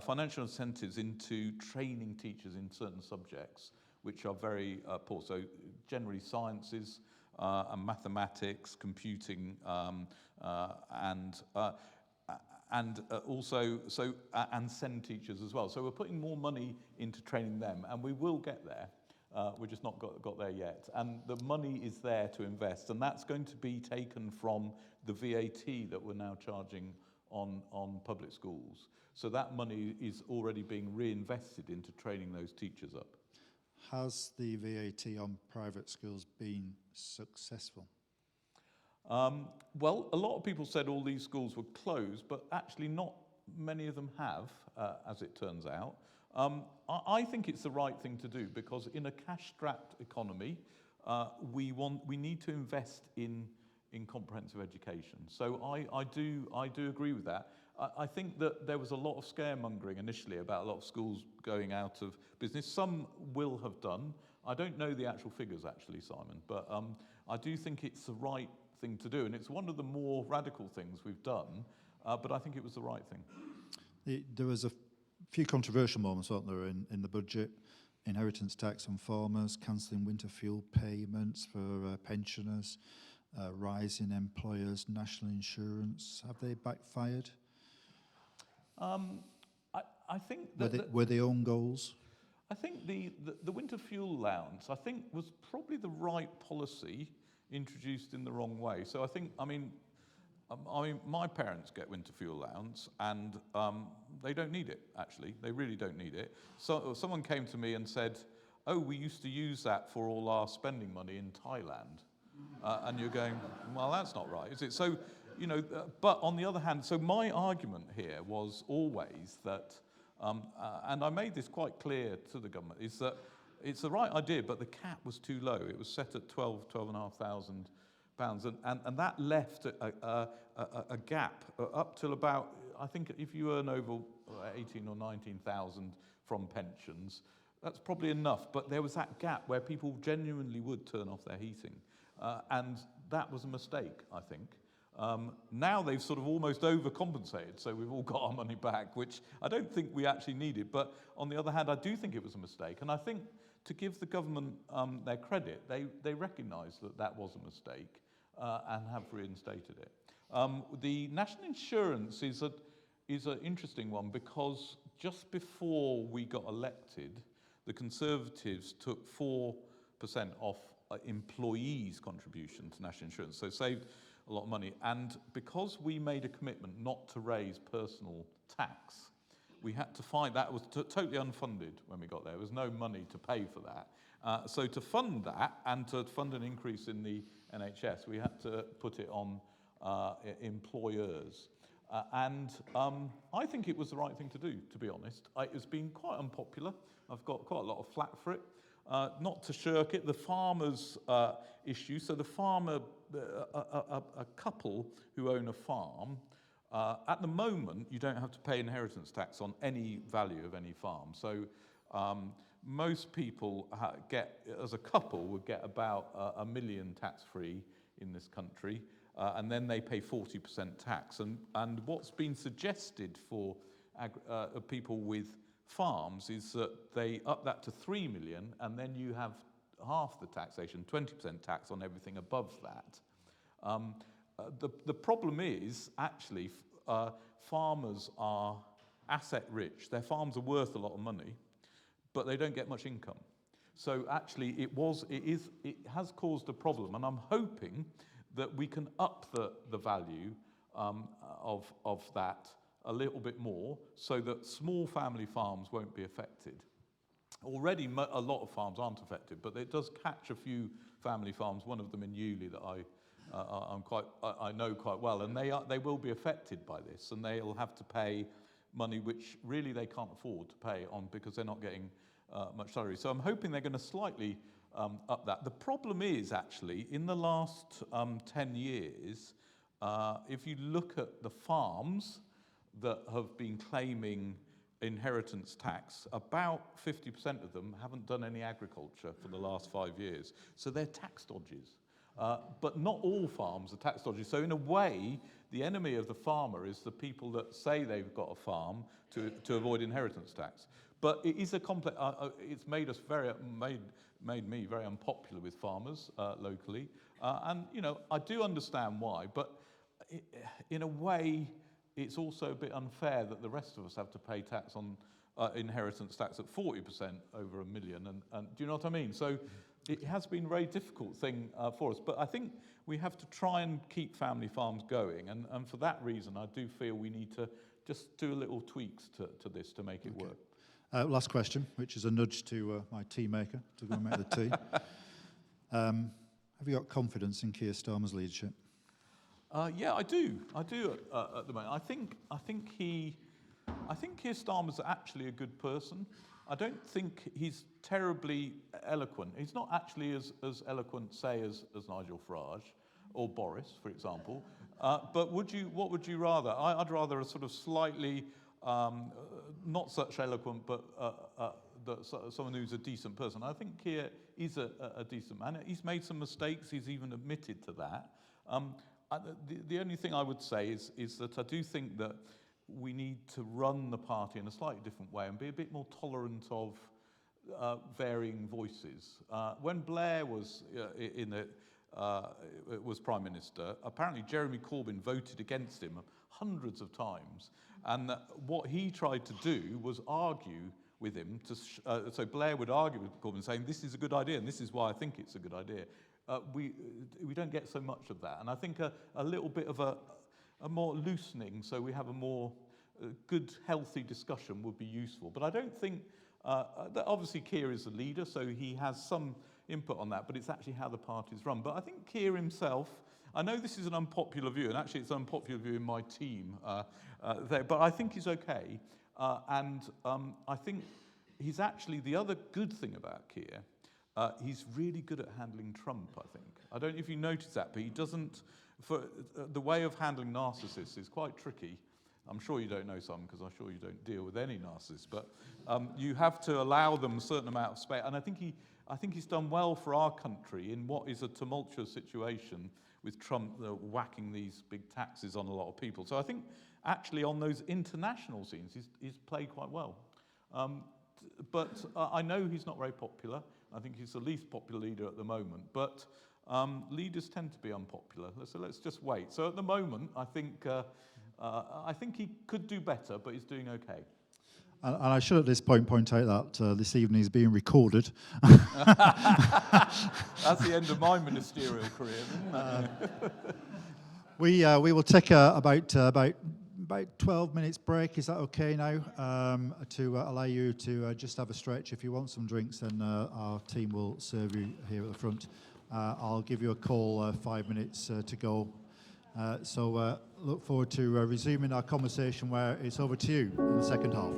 financial incentives into training teachers in certain subjects which are very poor. So generally sciences and mathematics, computing, and SEND teachers as well. So we're putting more money into training them, and we will get there. We're just not got there yet. And the money is there to invest, and that's going to be taken from the VAT that we're now charging on public schools. So that money is already being reinvested into training those teachers up. Has the VAT on private schools been successful? Well, a lot of people said all these schools were closed, but actually not many of them have, as it turns out. I think it's the right thing to do, because in a cash-strapped economy, we need to invest in comprehensive education. So I do agree with that. I think that there was a lot of scaremongering initially about a lot of schools going out of business. Some will have done. I don't know the actual figures, actually, Simon, but I do think it's the right thing to do, and it's one of the more radical things we've done, but I think it was the right thing. There was a few controversial moments, weren't there, in the budget? Inheritance tax on farmers, cancelling winter fuel payments for pensioners, rising employers' national insurance. Have they backfired? I think were they own goals? I think the winter fuel allowance, I think, was probably the right policy introduced in the wrong way. So I mean, my parents get winter fuel allowance, and they don't need it, actually. They really don't need it. So someone came to me and said, oh, we used to use that for all our spending money in Thailand. And you're going, well, that's not right, is it? So, but on the other hand, so my argument here was always that, and I made this quite clear to the government, is that it's the right idea, but the cap was too low. It was set at £12,500, and that left a gap up till about, I think if you earn over 18 or 19,000 from pensions, that's probably enough. But there was that gap where people genuinely would turn off their heating. And that was a mistake, I think. Now they've sort of almost overcompensated, so we've all got our money back, which I don't think we actually needed. But on the other hand, I do think it was a mistake. And I think to give the government their credit, they recognise that that was a mistake and have reinstated it. The national insurance is an interesting one, because just before we got elected, the Conservatives took 4% off employees' contribution to national insurance, so saved a lot of money. And because we made a commitment not to raise personal tax, we had to find that was totally unfunded when we got there. There was no money to pay for that. So to fund that and to fund an increase in the NHS, we had to put it on employers. And I think it was the right thing to do, to be honest. It's been quite unpopular. I've got quite a lot of flack for it. Not to shirk it, the farmers' issue. So the farmer, a couple who own a farm, at the moment, you don't have to pay inheritance tax on any value of any farm. So most people as a couple, would get about $1 million tax-free in this country, and then they pay 40% tax. And what's been suggested for people with farms is that they up that to 3 million, and then you have half the taxation, 20% tax on everything above that. The problem is, actually, farmers are asset rich. Their farms are worth a lot of money, but they don't get much income. So actually, it has caused a problem, and I'm hoping that we can up the value of that a little bit more, so that small family farms won't be affected. Already, a lot of farms aren't affected, but it does catch a few family farms. One of them in Ewley that I know quite well, and they will be affected by this, and they'll have to pay money which really they can't afford to pay on, because they're not getting much salary. So I'm hoping they're going to slightly up that. The problem is, actually, in the last 10 years, if you look at the farms that have been claiming inheritance tax, about 50% of them haven't done any agriculture for the last 5 years. So they're tax dodgers. But not all farms are tax dodgers. So in a way, the enemy of the farmer is the people that say they've got a farm to avoid inheritance tax. But it is a complex. It's made me very unpopular with farmers locally, and I do understand why. But in a way, it's also a bit unfair that the rest of us have to pay tax on inheritance tax at 40% over $1 million. And do you know what I mean? So it has been a very difficult thing for us. But I think we have to try and keep family farms going. And for that reason, I do feel we need to just do a little tweaks to this to make it work. Last question, which is a nudge to my tea maker to go and make the tea. Have you got confidence in Keir Starmer's leadership? Yeah, I do. At the moment. I think Keir Starmer's actually a good person. I don't think he's terribly eloquent. He's not actually as eloquent, say, as Nigel Farage or Boris, for example. But what would you rather? I'd rather a sort of slightly not such eloquent, but someone who's a decent person. I think Keir is a decent man. He's made some mistakes. He's even admitted to that. The only thing I would say is that I do think that we need to run the party in a slightly different way and be a bit more tolerant of varying voices. When Blair was was Prime Minister, apparently Jeremy Corbyn voted against him hundreds of times, and what he tried to do was argue with him. So Blair would argue with Corbyn, saying, "This is a good idea, and this is why I think it's a good idea." We don't get so much of that, and I think a little bit of a more loosening, so we have a more good, healthy discussion would be useful. But I don't think that obviously Keir is the leader, so he has some input on that. But it's actually how the party's run. But I think Keir himself. I know this is an unpopular view, and actually it's an unpopular view in my team there. But I think he's okay, and I think he's actually the other good thing about Keir. He's really good at handling Trump, I think. I don't know if you noticed that, but he doesn't. The way of handling narcissists is quite tricky. I'm sure you don't know some, because I'm sure you don't deal with any narcissists. But you have to allow them a certain amount of space. And I think he's done well for our country in what is a tumultuous situation with Trump whacking these big taxes on a lot of people. So I think actually on those international scenes, he's played quite well. But I know he's not very popular. I think he's the least popular leader at the moment. But leaders tend to be unpopular. So let's just wait. So at the moment, I think he could do better, but he's doing okay. And I should at this point out that this evening is being recorded. That's the end of my ministerial career, isn't it? We will take about 12 minutes break. Is that okay now? To allow you to just have a stretch. If you want some drinks, then our team will serve you here at the front. I'll give you a call 5 minutes to go. So look forward to resuming our conversation where it's over to you in the second half.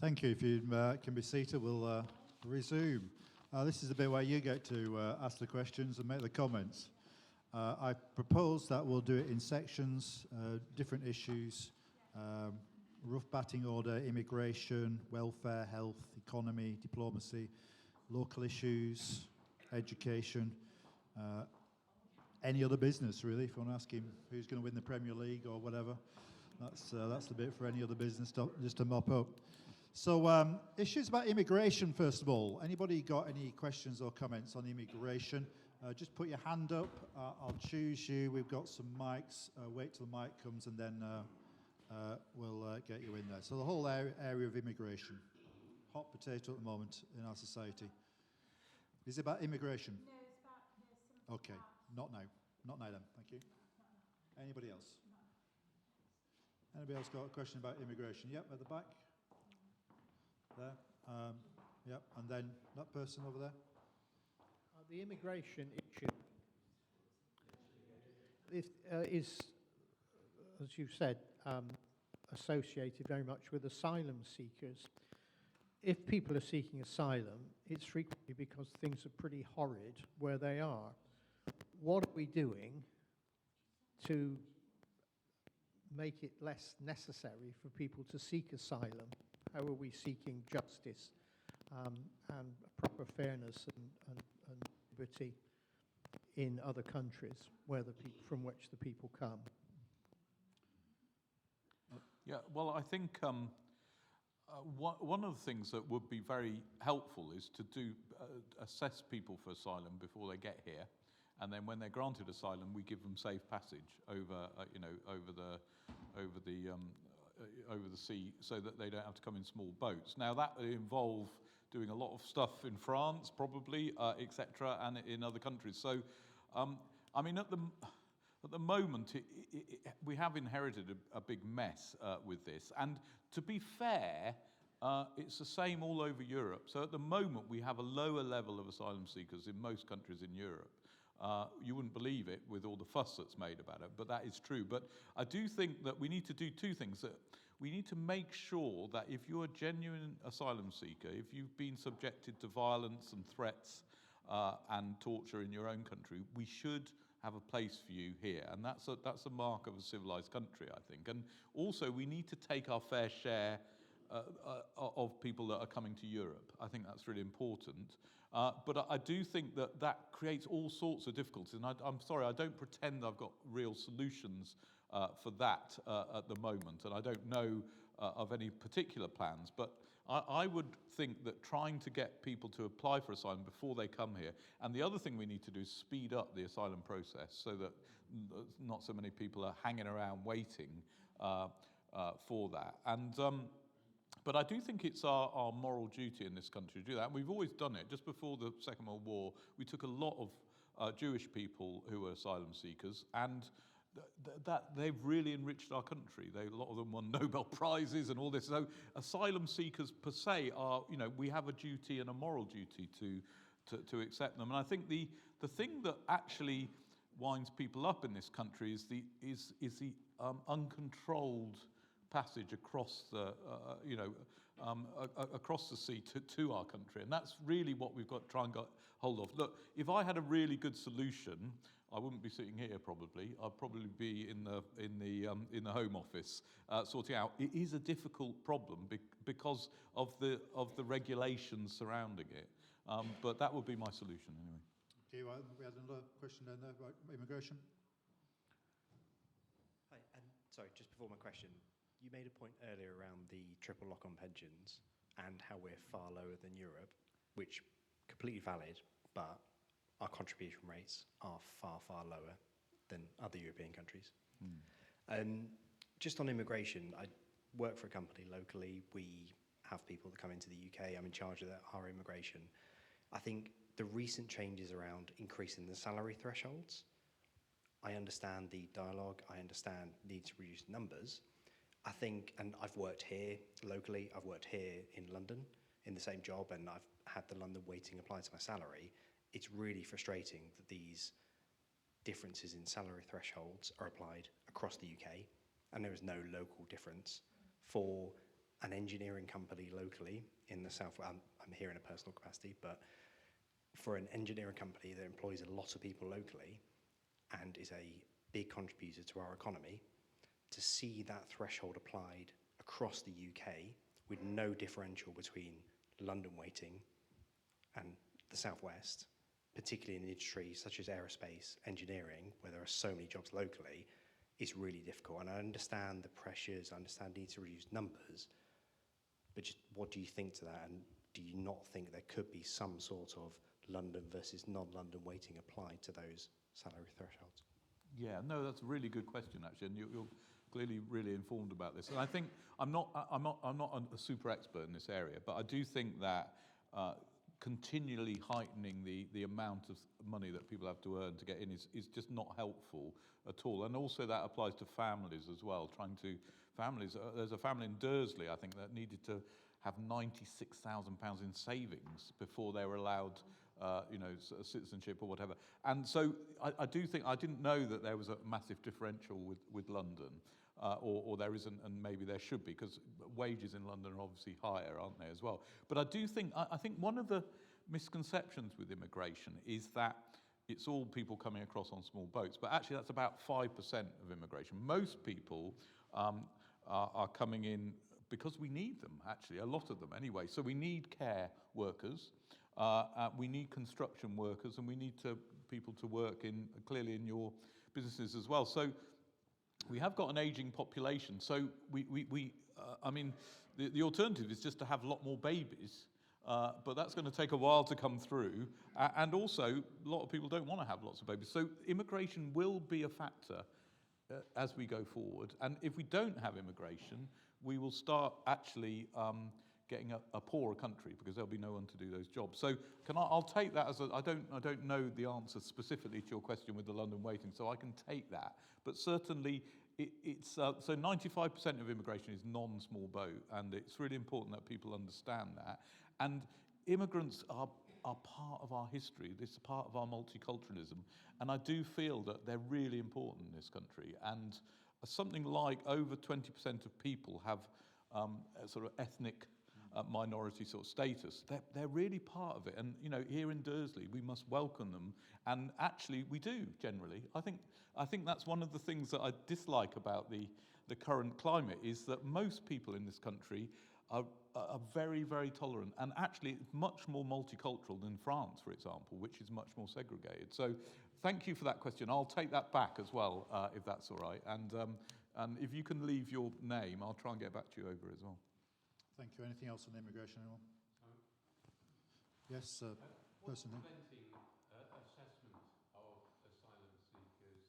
Thank you. If you can be seated, we'll resume. This is the bit where you get to ask the questions and make the comments. I propose that we'll do it in sections, different issues, rough batting order, immigration, welfare, health, economy, diplomacy, local issues, education, any other business, really. If you want to ask him who's going to win the Premier League or whatever, that's the bit for any other business just to mop up. So, issues about immigration, first of all. Anybody got any questions or comments on immigration? Just put your hand up. I'll choose you. We've got some mics. Wait till the mic comes and then we'll get you in there. So the whole area of immigration, hot potato at the moment in our society. Is it about immigration? No, it's about something. Okay, not now. Not now then, thank you. Anybody else? Anybody else got a question about immigration? Yep, at the back. There. Yep, and then that person over there. The immigration issue is, as you said, associated very much with asylum seekers. If people are seeking asylum, it's frequently because things are pretty horrid where they are. What are we doing to make it less necessary for people to seek asylum? How are we seeking justice and proper fairness and liberty in other countries where from which the people come? Yeah, well, I think one of the things that would be very helpful is to assess people for asylum before they get here, and then when they're granted asylum, we give them safe passage over the sea, so that they don't have to come in small boats. Now that would involve doing a lot of stuff in France, probably, etc., and in other countries. So, I mean, at the moment, we have inherited a big mess with this. And to be fair, it's the same all over Europe. So at the moment, we have a lower level of asylum seekers in most countries in Europe. You wouldn't believe it with all the fuss that's made about it, but that is true. But I do think that we need to do two things. That we need to make sure that if you're a genuine asylum seeker, if you've been subjected to violence and threats and torture in your own country, we should have a place for you here. And that's a mark of a civilized country, I think. And also, we need to take our fair share of people that are coming to Europe. I think that's really important. But I do think that creates all sorts of difficulties. And I'm sorry, I don't pretend I've got real solutions for that at the moment. And I don't know of any particular plans. But I would think that trying to get people to apply for asylum before they come here. And the other thing we need to do is speed up the asylum process so that not so many people are hanging around waiting for that. And but I do think it's our moral duty in this country to do that. And we've always done it. Just before the Second World War, we took a lot of Jewish people who were asylum seekers, and that they've really enriched our country. A lot of them won Nobel Prizes and all this. So asylum seekers per se are, we have a duty and a moral duty to accept them. And I think the thing that actually winds people up in this country is the uncontrolled passage across the across the sea to our country, and that's really what we've got to try and get hold of. Look, if I had a really good solution, I wouldn't be sitting here. Probably, I'd probably be in the Home Office sorting out. It is a difficult problem because of the regulations surrounding it, but that would be my solution anyway. Okay, well, we had another question down there about immigration. Hi, and sorry, just before my question. You made a point earlier around the triple lock-on pensions and how we're far lower than Europe, which completely valid, but our contribution rates are far, far lower than other European countries. Just on immigration, I work for a company locally. We have people that come into the UK. I'm in charge of our immigration. I think the recent changes around increasing the salary thresholds, I understand the dialogue. I understand need to reduce numbers. I think, and I've worked here locally, I've worked here in London in the same job, and I've had the London weighting applied to my salary. It's really frustrating that these differences in salary thresholds are applied across the UK, and there is no local difference for an engineering company locally in the south, I'm here in a personal capacity, but for an engineering company that employs a lot of people locally and is a big contributor to our economy, to see that threshold applied across the UK with no differential between London weighting and the southwest, particularly in industries such as aerospace, engineering, where there are so many jobs locally, is really difficult. And I understand the pressures, I understand the need to reduce numbers, but just what do you think to that? And do you not think there could be some sort of London versus non-London weighting applied to those salary thresholds? Yeah, no, that's a really good question, actually, and you're clearly really informed about this. And I think I'm not a super expert in this area, but I do think that continually heightening the amount of money that people have to earn to get in is just not helpful at all. And also that applies to families as well. There's a family in Dursley, I think, that needed to have £96,000 in savings before they were allowed citizenship or whatever. And so I do think, I didn't know that there was a massive differential with London, or there isn't, and maybe there should be, because wages in London are obviously higher, aren't they, as well? But I do think, I think one of the misconceptions with immigration is that it's all people coming across on small boats, but actually that's about 5% of immigration. Most people are coming in because we need them, actually, a lot of them anyway. So we need care workers, we need construction workers, and we need people to work clearly in your businesses as well. So we have got an ageing population. So the alternative is just to have a lot more babies, but that's going to take a while to come through. And also, a lot of people don't want to have lots of babies. So immigration will be a factor as we go forward. And if we don't have immigration, we will start actually getting a poorer country, because there'll be no one to do those jobs. So I'll take that as I don't know the answer specifically to your question with the London weighting, so I can take that. But certainly it's so 95% of immigration is non-small boat, and it's really important that people understand that. And immigrants are part of our history. This is part of our multiculturalism, and I do feel that they're really important in this country. And something like over 20% of people have a sort of ethnic minority sort of status. They're really part of it. And here in Dursley, we must welcome them. And actually, we do generally. I think that's one of the things that I dislike about the current climate, is that most people in this country are very, very tolerant, and actually much more multicultural than France, for example, which is much more segregated. So thank you for that question. I'll take that back as well, if that's all right. And if you can leave your name, I'll try and get back to you over as well. Thank you. Anything else on immigration, anyone? Yes, person there. What's preventing assessment of asylum seekers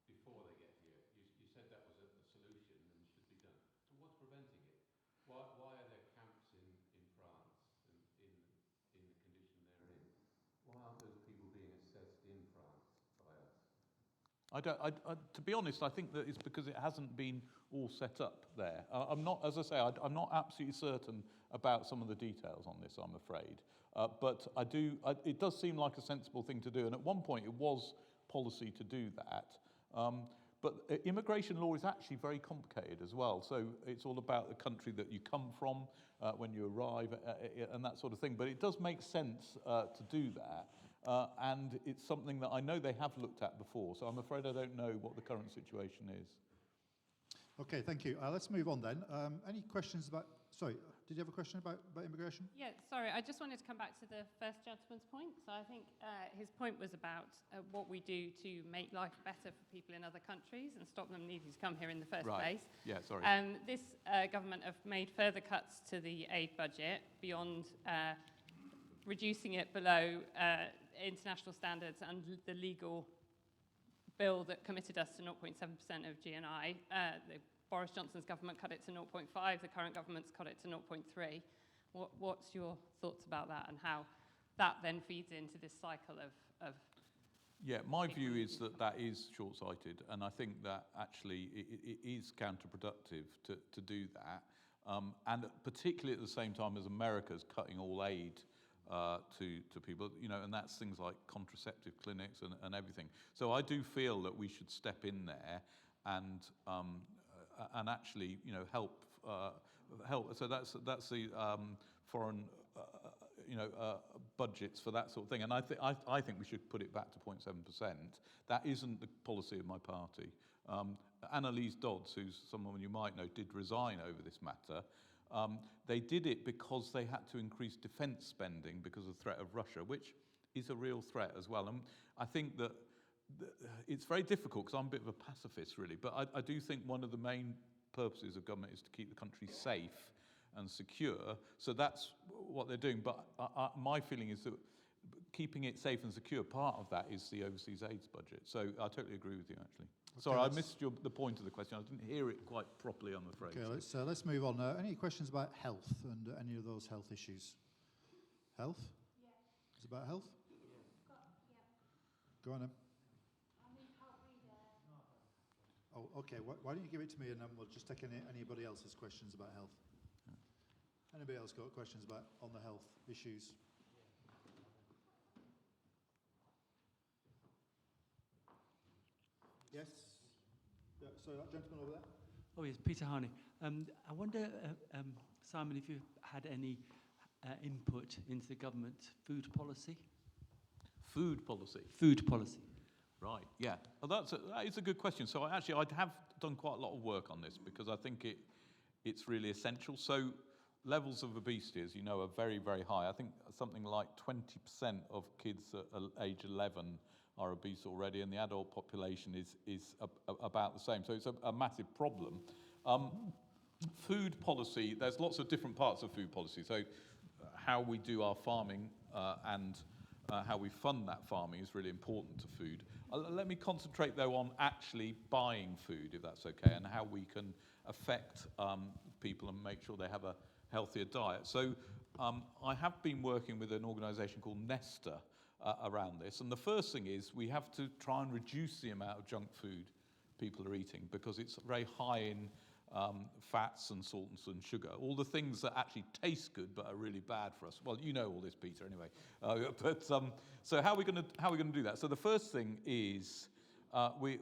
before they get here? You said that was a solution and should be done. But what's preventing it? Why are there camps in France and in the condition they're in? Why aren't those people being assessed in France by us? To be honest, I think that it's because it hasn't been all set up there. I'm not, as I say, I'm not absolutely certain about some of the details on this, I'm afraid. But it does seem like a sensible thing to do. And at one point, it was policy to do that. But immigration law is actually very complicated as well. So it's all about the country that you come from when you arrive and that sort of thing. But it does make sense to do that. And it's something that I know they have looked at before. So I'm afraid I don't know what the current situation is. Okay, thank you. Let's move on then. Any questions about... Sorry, did you have a question about immigration? Yeah, sorry, I just wanted to come back to the first gentleman's point. So I think his point was about what we do to make life better for people in other countries and stop them needing to come here in the first place. Yeah, sorry. This government have made further cuts to the aid budget beyond reducing it below international standards and the legal bill that committed us to 0.7% of GNI. Boris Johnson's government cut it to 0.5, the current government's cut it to 0.3. What's your thoughts about that, and how that then feeds into this cycle of Yeah, my view is that is short-sighted, and I think that actually it is counterproductive to do that, and particularly at the same time as America's cutting all aid to people, and that's things like contraceptive clinics and everything. So I do feel that we should step in there and actually, help help. So that's the foreign, budgets for that sort of thing. And I think we should put it back to 0.7%. That isn't the policy of my party. Annalise Dodds, who's someone you might know, did resign over this matter. They did it because they had to increase defence spending because of the threat of Russia, which is a real threat as well. And I think that it's very difficult because I'm a bit of a pacifist, really. But I do think one of the main purposes of government is to keep the country safe and secure. So that's what they're doing. But my feeling is that keeping it safe and secure, part of that is the overseas aids budget. So I totally agree with you, actually. Okay, Sorry, I missed the point of the question. I didn't hear it quite properly, I'm afraid. Okay, let's move on. Any questions about health and any of those health issues? Health? Yeah. Is it about health? Yeah. Go on then. I need help reader. Oh, okay. Why don't you give it to me and then we'll just take anybody else's questions about health. Anybody else got questions about on the health issues? Yes. Yeah, so that gentleman over there. Oh yes, Peter Harney. I wonder, Simon, if you've had any input into the government food policy? Food policy? Food policy. Right, yeah. Well, that is a good question. So I have done quite a lot of work on this because I think it's really essential. So levels of obesity, as you know, are very, very high. I think something like 20% of kids at age 11 are obese already, and the adult population is about the same. So it's a massive problem. Food policy, there's lots of different parts of food policy. So how we do our farming and how we fund that farming is really important to food. Let me concentrate, though, on actually buying food, if that's okay, and how we can affect people and make sure they have a healthier diet. So I have been working with an organisation called Nesta around this. And the first thing is we have to try and reduce the amount of junk food people are eating because it's very high in fats and salts and sugar, all the things that actually taste good but are really bad for us. Well, you know all this, Peter, anyway. So how are we going to do that? So the first thing is we're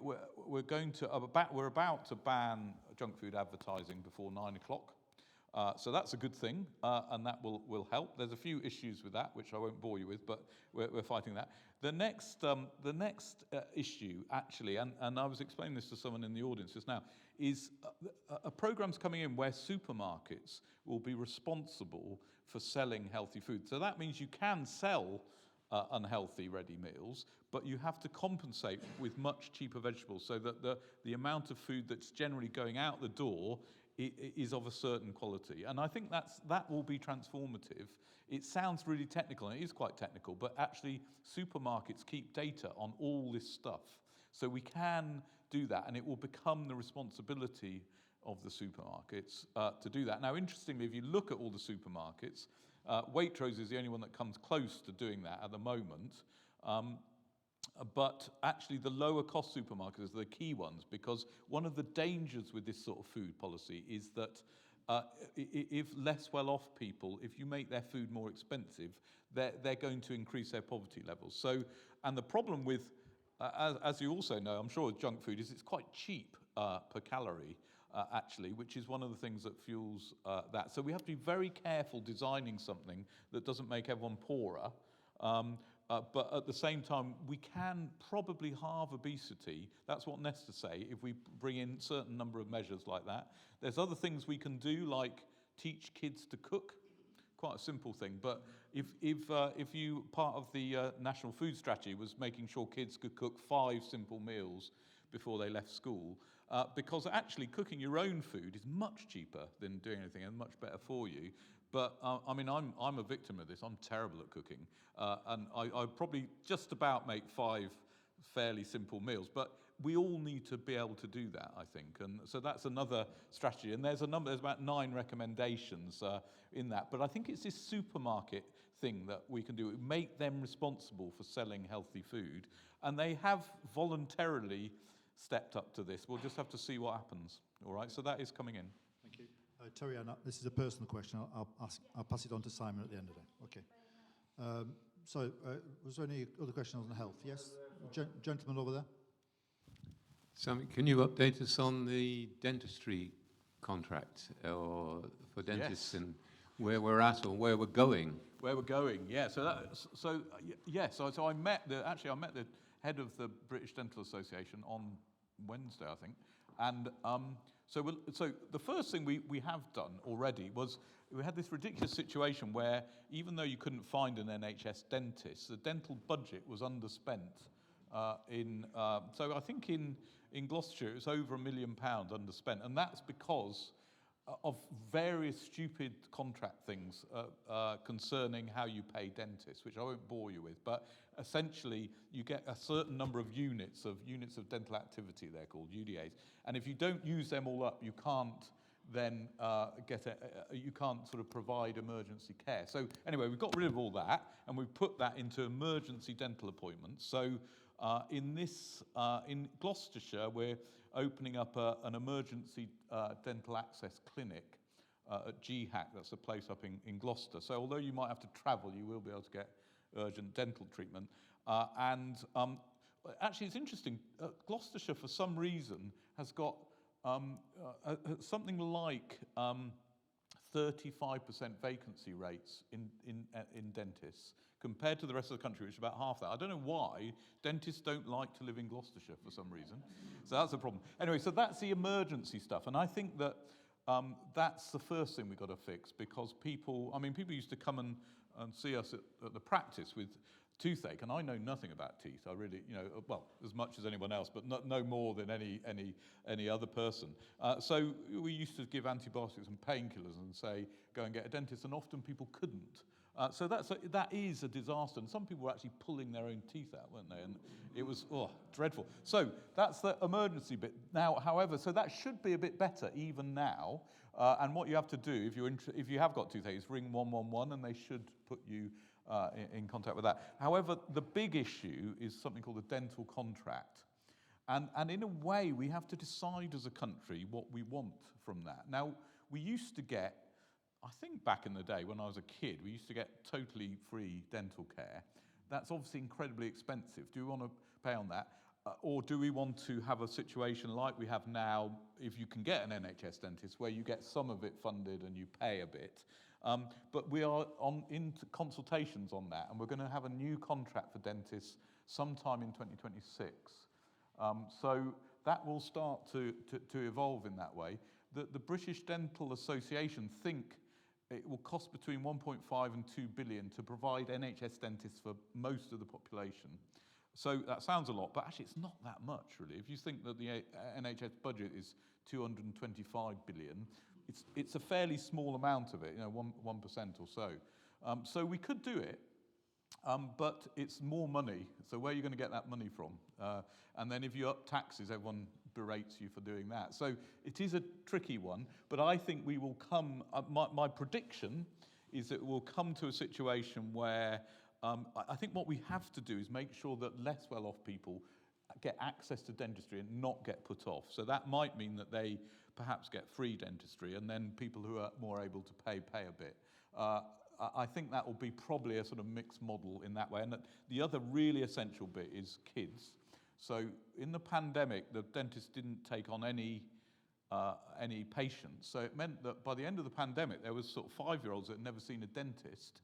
about to ban junk food advertising before 9 o'clock. So that's a good thing, and that will help. There's a few issues with that, which I won't bore you with, but we're fighting that. The next issue, actually, and I was explaining this to someone in the audience just now, is a program's coming in where supermarkets will be responsible for selling healthy food. So that means you can sell unhealthy ready meals, but you have to compensate with much cheaper vegetables so that the amount of food that's generally going out the door is of a certain quality. And I think that will be transformative. It sounds really technical, and it is quite technical, but actually supermarkets keep data on all this stuff. So we can do that, and it will become the responsibility of the supermarkets to do that. Now, interestingly, if you look at all the supermarkets, Waitrose is the only one that comes close to doing that at the moment. But actually the lower cost supermarkets are the key ones, because one of the dangers with this sort of food policy is that if less well-off people, if you make their food more expensive, they're going to increase their poverty levels. So, and the problem with, as you also know, I'm sure, with junk food is it's quite cheap per calorie, actually, which is one of the things that fuels that. So we have to be very careful designing something that doesn't make everyone poorer. But at the same time, we can probably halve obesity. That's what Nesta say, if we bring in certain number of measures like that. There's other things we can do, like teach kids to cook. Quite a simple thing. But if you, part of the National Food Strategy was making sure kids could cook 5 simple meals before they left school, because actually cooking your own food is much cheaper than doing anything and much better for you. But I mean, I'm a victim of this. I'm terrible at cooking, and I probably just about make 5 fairly simple meals. But we all need to be able to do that, I think, and so that's another strategy. And there's about 9 recommendations in that. But I think it's this supermarket thing that we can do. Make them responsible for selling healthy food, and they have voluntarily stepped up to this. We'll just have to see what happens. All right. So that is coming in. Thank you. Terry, this is a personal question. I'll pass it on to Simon at the end of it. Okay. So, was there any other questions on health? Yes? Gentleman over there. Simon, can you update us on the dentistry contract or for dentists Yes. and where we're at or where we're going. Where we're going, yeah. So I met the head of the British Dental Association on Wednesday, I think, and so the first thing we have done already was we had this ridiculous situation where even though you couldn't find an NHS dentist, the dental budget was underspent. So I think in Gloucestershire it was over £1 million underspent, and that's because of various stupid contract things concerning how you pay dentists, which I won't bore you with, but essentially you get a certain number of units of dental activity, they're called UDAs, and if you don't use them all up, you can't then you can't sort of provide emergency care. So anyway, we've got rid of all that, and we've put that into emergency dental appointments. So in Gloucestershire, we're opening up an emergency dental access clinic at GHAC. That's a place up in Gloucester. So although you might have to travel, you will be able to get urgent dental treatment. Actually, it's interesting. Gloucestershire, for some reason, has got something like 35% vacancy rates in dentists compared to the rest of the country, which is about half that. I don't know why. Dentists don't like to live in Gloucestershire for some reason. So that's a problem. Anyway, so that's the emergency stuff. And I think that that's the first thing we've got to fix, because people used to come and see us at the practice with toothache, and I know nothing about teeth. I really, well, as much as anyone else, but no more than any other person. So we used to give antibiotics and painkillers and say, go and get a dentist, and often people couldn't. So that is a disaster, and some people were actually pulling their own teeth out, weren't they? And it was dreadful. So that's the emergency bit. Now, however, so that should be a bit better even now. And what you have to do if you have got toothache is ring 111, and they should put you in contact with that. However, the big issue is something called a dental contract. And in a way, we have to decide as a country what we want from that. Now, we used to get, I think back in the day when I was a kid, we used to get totally free dental care. That's obviously incredibly expensive. Do we want to pay on that? Or do we want to have a situation like we have now, if you can get an NHS dentist, where you get some of it funded and you pay a bit? But we are into consultations on that, and we're going to have a new contract for dentists sometime in 2026. So that will start to evolve in that way. The British Dental Association think it will cost between 1.5 and 2 billion to provide NHS dentists for most of the population. So that sounds a lot, but actually it's not that much, really. If you think that the NHS budget is 225 billion, it's a fairly small amount of it, 1% or so. So we could do it, but it's more money. So where are you going to get that money from? And then if you up taxes, everyone berates you for doing that. So it is a tricky one, but I think we will come, my prediction is that we'll come to a situation where I think what we have to do is make sure that less well-off people get access to dentistry and not get put off. So that might mean that they perhaps get free dentistry, and then people who are more able to pay a bit. I think that will be probably a sort of mixed model in that way. And the other really essential bit is kids. So in the pandemic, the dentists didn't take on any patients. So it meant that by the end of the pandemic, there was sort of 5-year-olds that had never seen a dentist,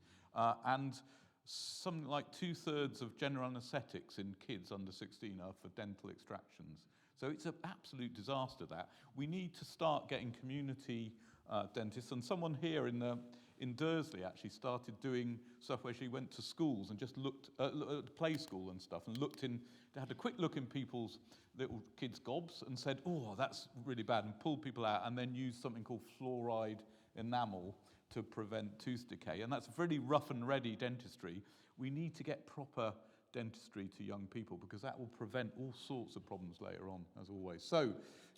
and something like 2/3 of general anaesthetics in kids under 16 are for dental extractions. So it's an absolute disaster that. We need to start getting community dentists, and someone here in Dursley actually started doing stuff where she went to schools and just looked at play school and stuff, and they had a quick look in people's little kids' gobs and said, oh, that's really bad, and pulled people out, and then used something called fluoride enamel to prevent tooth decay. And that's very rough and ready dentistry. We need to get proper dentistry to young people, because that will prevent all sorts of problems later on, as always. So,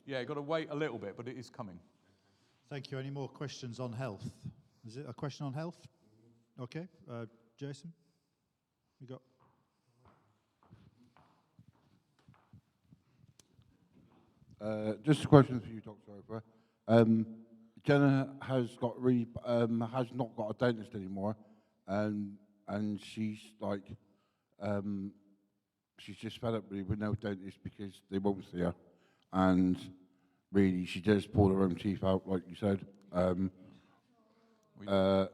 yeah, you've got to wait a little bit, but it is coming. Thank you. Any more questions on health? Is it a question on health? Okay. Jason, you got... Just a question for you, Dr. Opher. Jenna has not got a dentist anymore, and she's like, she's just fed up with no dentist because they won't see her, and really, she just pulled her own teeth out, like you said. We, yeah,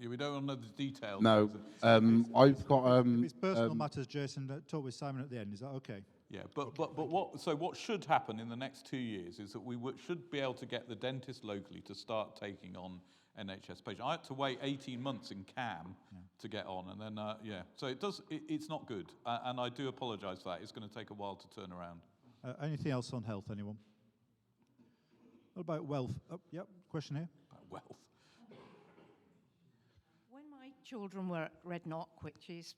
we don't want to know the details. No, I've got If it's personal matters, Jason, talk with Simon at the end. Is that okay? Yeah, but what should happen in the next 2 years is that we should be able to get the dentist locally to start taking on NHS patients. I had to wait 18 months in CAM to get on, and then so it's not good, and I do apologise for that. It's going to take a while to turn around. Anything else on health, anyone? What about wealth? Oh, yep, question here. About wealth. When my children were at Redknock, which is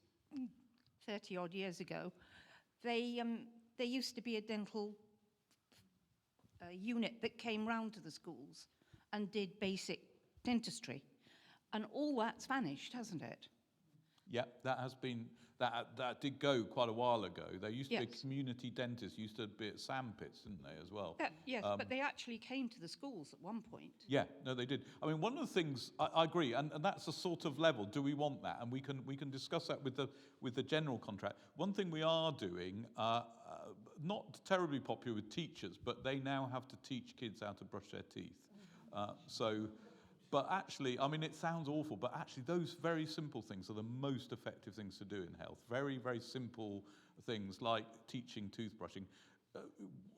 30 odd years ago, there used to be a dental unit that came round to the schools and did basic dentistry. And all that's vanished, hasn't it? Yeah, that did go quite a while ago. There used to be a community dentist, used to be at Sandpits, didn't they, as well? Yes, but they actually came to the schools at one point. Yeah, no, they did. I mean, one of the things I agree, and that's a sort of level. Do we want that? And we can discuss that with the general contract. One thing we are doing, not terribly popular with teachers, but they now have to teach kids how to brush their teeth. But actually, I mean, it sounds awful, but actually those very simple things are the most effective things to do in health. Very, very simple things like teaching toothbrushing.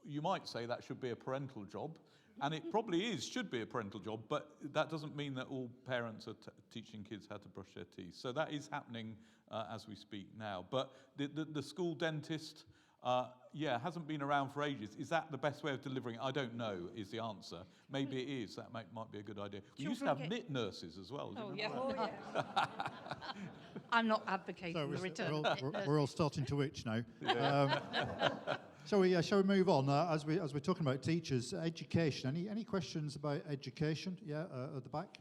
You might say that should be a parental job, and it probably should be a parental job, but that doesn't mean that all parents are teaching kids how to brush their teeth. So that is happening as we speak now. But the school dentist, hasn't been around for ages. Is that the best way of delivering it? I don't know, is the answer. Maybe it is. That might be a good idea. We used to have knit nurses as well. Oh, yeah. I'm not advocating the return. We're all starting to itch now. Shall we move on? As we're talking about teachers, education. Any questions about education? Yeah, at the back.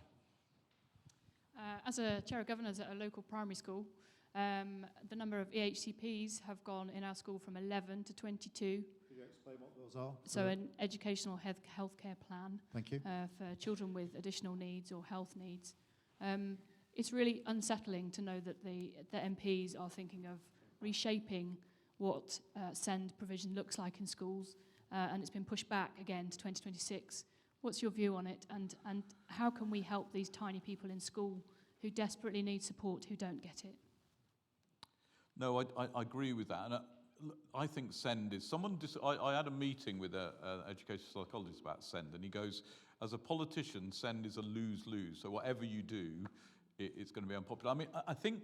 As a chair of governors at a local primary school, the number of EHCPs have gone in our school from 11 to 22. Could you explain what those are? So an educational healthcare plan. Thank you. For children with additional needs or health needs. It's really unsettling to know that the MPs are thinking of reshaping what SEND provision looks like in schools, and it's been pushed back again to 2026. What's your view on it, and how can we help these tiny people in school who desperately need support who don't get it? No, I agree with that. And I think SEND is... I had a meeting with an educational psychologist about SEND, and he goes, as a politician, SEND is a lose-lose. So whatever you do, it's going to be unpopular. I mean, I think...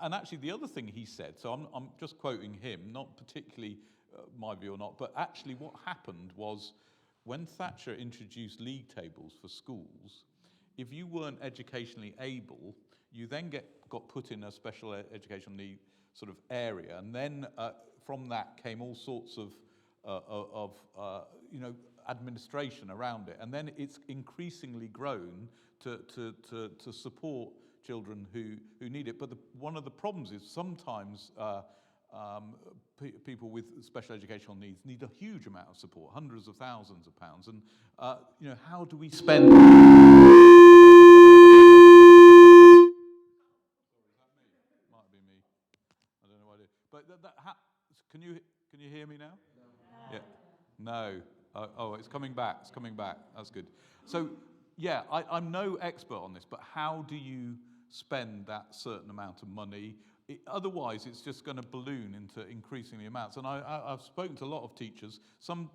And actually, the other thing he said, so I'm just quoting him, not particularly my view or not, but actually what happened was when Thatcher introduced league tables for schools, if you weren't educationally able, you then got put in a special educational need sort of area, and then from that came all sorts of administration around it, and then it's increasingly grown to support children who need it. But one of the problems is sometimes people with special educational needs need a huge amount of support, hundreds of thousands of pounds, and how do we spend? But can you hear me now? No. Yeah. No. Oh, it's coming back. It's coming back. That's good. So, yeah, I'm no expert on this, but how do you spend that certain amount of money? Otherwise, it's just going to balloon into increasing the amounts. And I've spoken to a lot of teachers. Some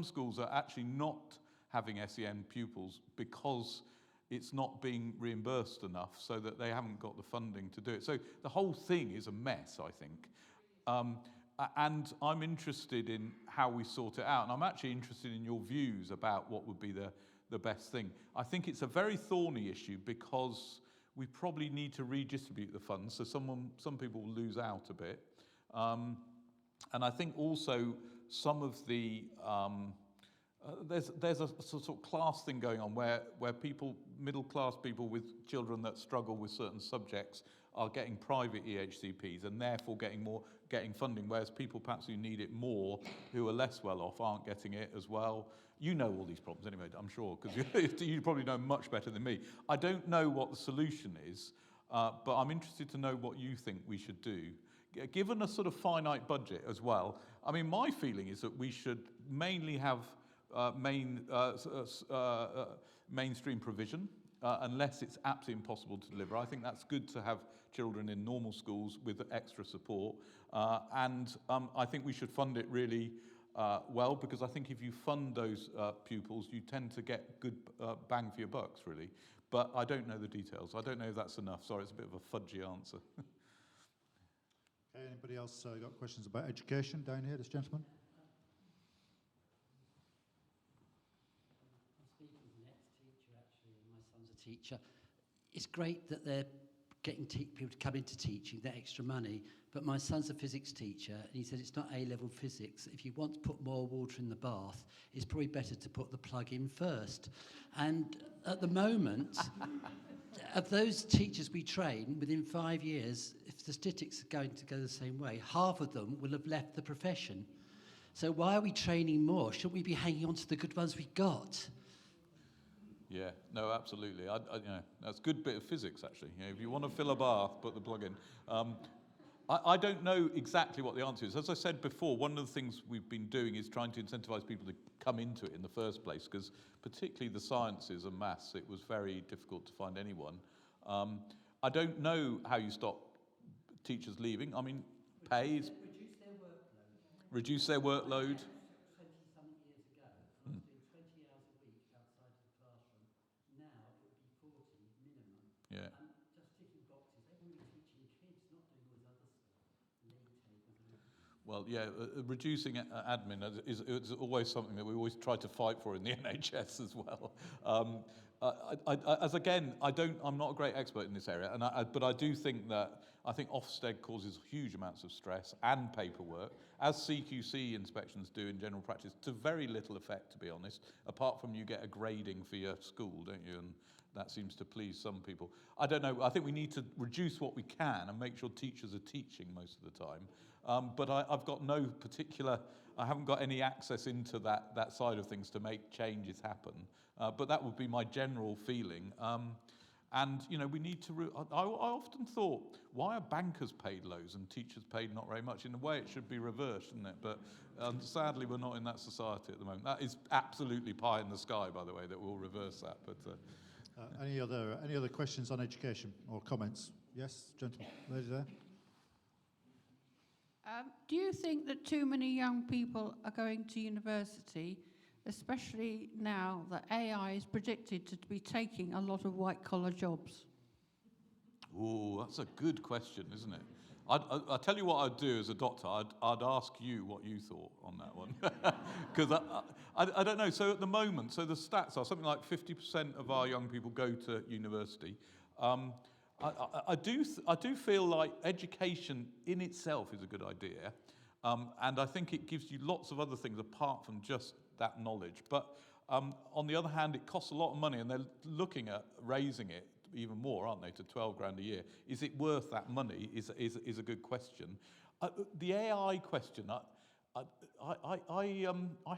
schools are actually not having SEN pupils because it's not being reimbursed enough, so that they haven't got the funding to do it. So the whole thing is a mess, I think. And I'm interested in how we sort it out. And I'm actually interested in your views about what would be the best thing. I think it's a very thorny issue because we probably need to redistribute the funds, so some people will lose out a bit. And I think also some of the... there's a sort of class thing going on where people, middle-class people with children that struggle with certain subjects are getting private EHCPs and therefore getting funding, whereas people perhaps who need it more, who are less well off, aren't getting it as well. You know all these problems anyway, I'm sure, because you probably know much better than me. I don't know what the solution is, but I'm interested to know what you think we should do. Given a sort of finite budget as well, I mean, my feeling is that we should mainly have mainstream provision, unless it's absolutely impossible to deliver. I think that's good to have children in normal schools with extra support. And I think we should fund it really well, because I think if you fund those pupils, you tend to get good bang for your bucks, really. But I don't know the details. I don't know if that's enough. Sorry, it's a bit of a fudgy answer. Okay, anybody else got questions about education down here, this gentleman? I'm speaking as an ex-teacher, actually, and my son's a teacher. It's great that they're getting people to come into teaching, that extra money, but my son's a physics teacher, and he said it's not A-level physics. If you want to put more water in the bath, it's probably better to put the plug in first. And at the moment, of those teachers we train, within 5 years, if the statistics are going to go the same way, half of them will have left the profession. So why are we training more? Shouldn't we be hanging on to the good ones we got? Yeah, no, absolutely. That's a good bit of physics, actually. If you want to fill a bath, put the plug in. I don't know exactly what the answer is. As I said before, one of the things we've been doing is trying to incentivize people to come into it in the first place, because particularly the sciences and maths, it was very difficult to find anyone. I don't know how you stop teachers leaving. I mean, pay is... Reduce their workload. 20-something years ago, I was doing 20 hours a week outside of the classroom. Now it would be 40 minimum. Yeah. And just ticking boxes. They want to be teaching kids, not doing all this other stuff. League tables and everything. Well, yeah, reducing admin is always something that we always try to fight for in the NHS as well. I'm not a great expert in this area, but I do think that Ofsted causes huge amounts of stress and paperwork, as CQC inspections do in general practice, to very little effect, to be honest, apart from you get a grading for your school, don't you? And that seems to please some people. I don't know. I think we need to reduce what we can and make sure teachers are teaching most of the time. But I've got no particular... I haven't got any access into that side of things to make changes happen. But that would be my general feeling. And, we need to... I often thought, why are bankers paid loads and teachers paid not very much? In a way, it should be reversed, shouldn't it? But sadly, we're not in that society at the moment. That is absolutely pie in the sky, by the way, that we'll reverse that. But any other questions on education or comments? Yes, gentlemen, lady there. Do you think that too many young people are going to university, especially now that AI is predicted to be taking a lot of white-collar jobs? Oh, that's a good question, isn't it? I'll tell you what I'd do as a doctor. I'd ask you what you thought on that one. Because I don't know. So at the moment, the stats are something like 50% of our young people go to university. I do feel like education in itself is a good idea. And I think it gives you lots of other things apart from just that knowledge. But on the other hand, it costs a lot of money, and they're looking at raising it even more, aren't they, to 12 grand a year. Is it worth that money is a good question. The AI question, I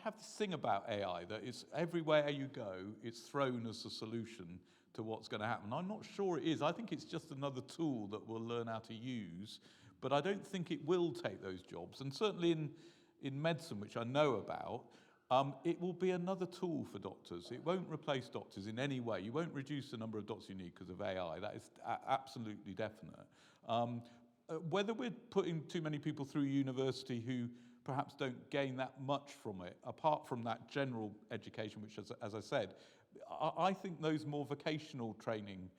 have this thing about AI that it's everywhere you go, it's thrown as a solution to what's going to happen. I'm not sure it is. I think it's just another tool that we'll learn how to use, but I don't think it will take those jobs. And certainly in medicine, which I know about, it will be another tool for doctors. It won't replace doctors in any way. You won't reduce the number of doctors you need because of AI. That is absolutely definite. Whether we're putting too many people through university who perhaps don't gain that much from it, apart from that general education, which, as I said, I think those more vocational training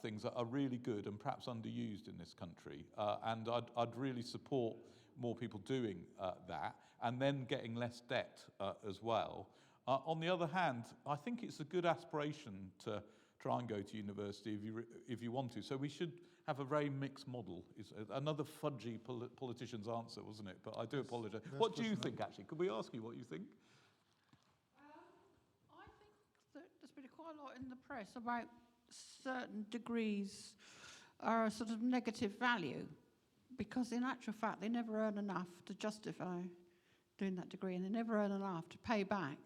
things are really good and perhaps underused in this country. And I'd really support more people doing that, and then getting less debt as well. On the other hand, I think it's a good aspiration to try and go to university if you want to. So we should have a very mixed model. It's another fudgy politician's answer, wasn't it? But I do apologise. What do you think, actually? Could we ask you what you think? I think that there's been quite a lot in the press about certain degrees are a sort of negative value, because in actual fact they never earn enough to justify doing that degree, and they never earn enough to pay back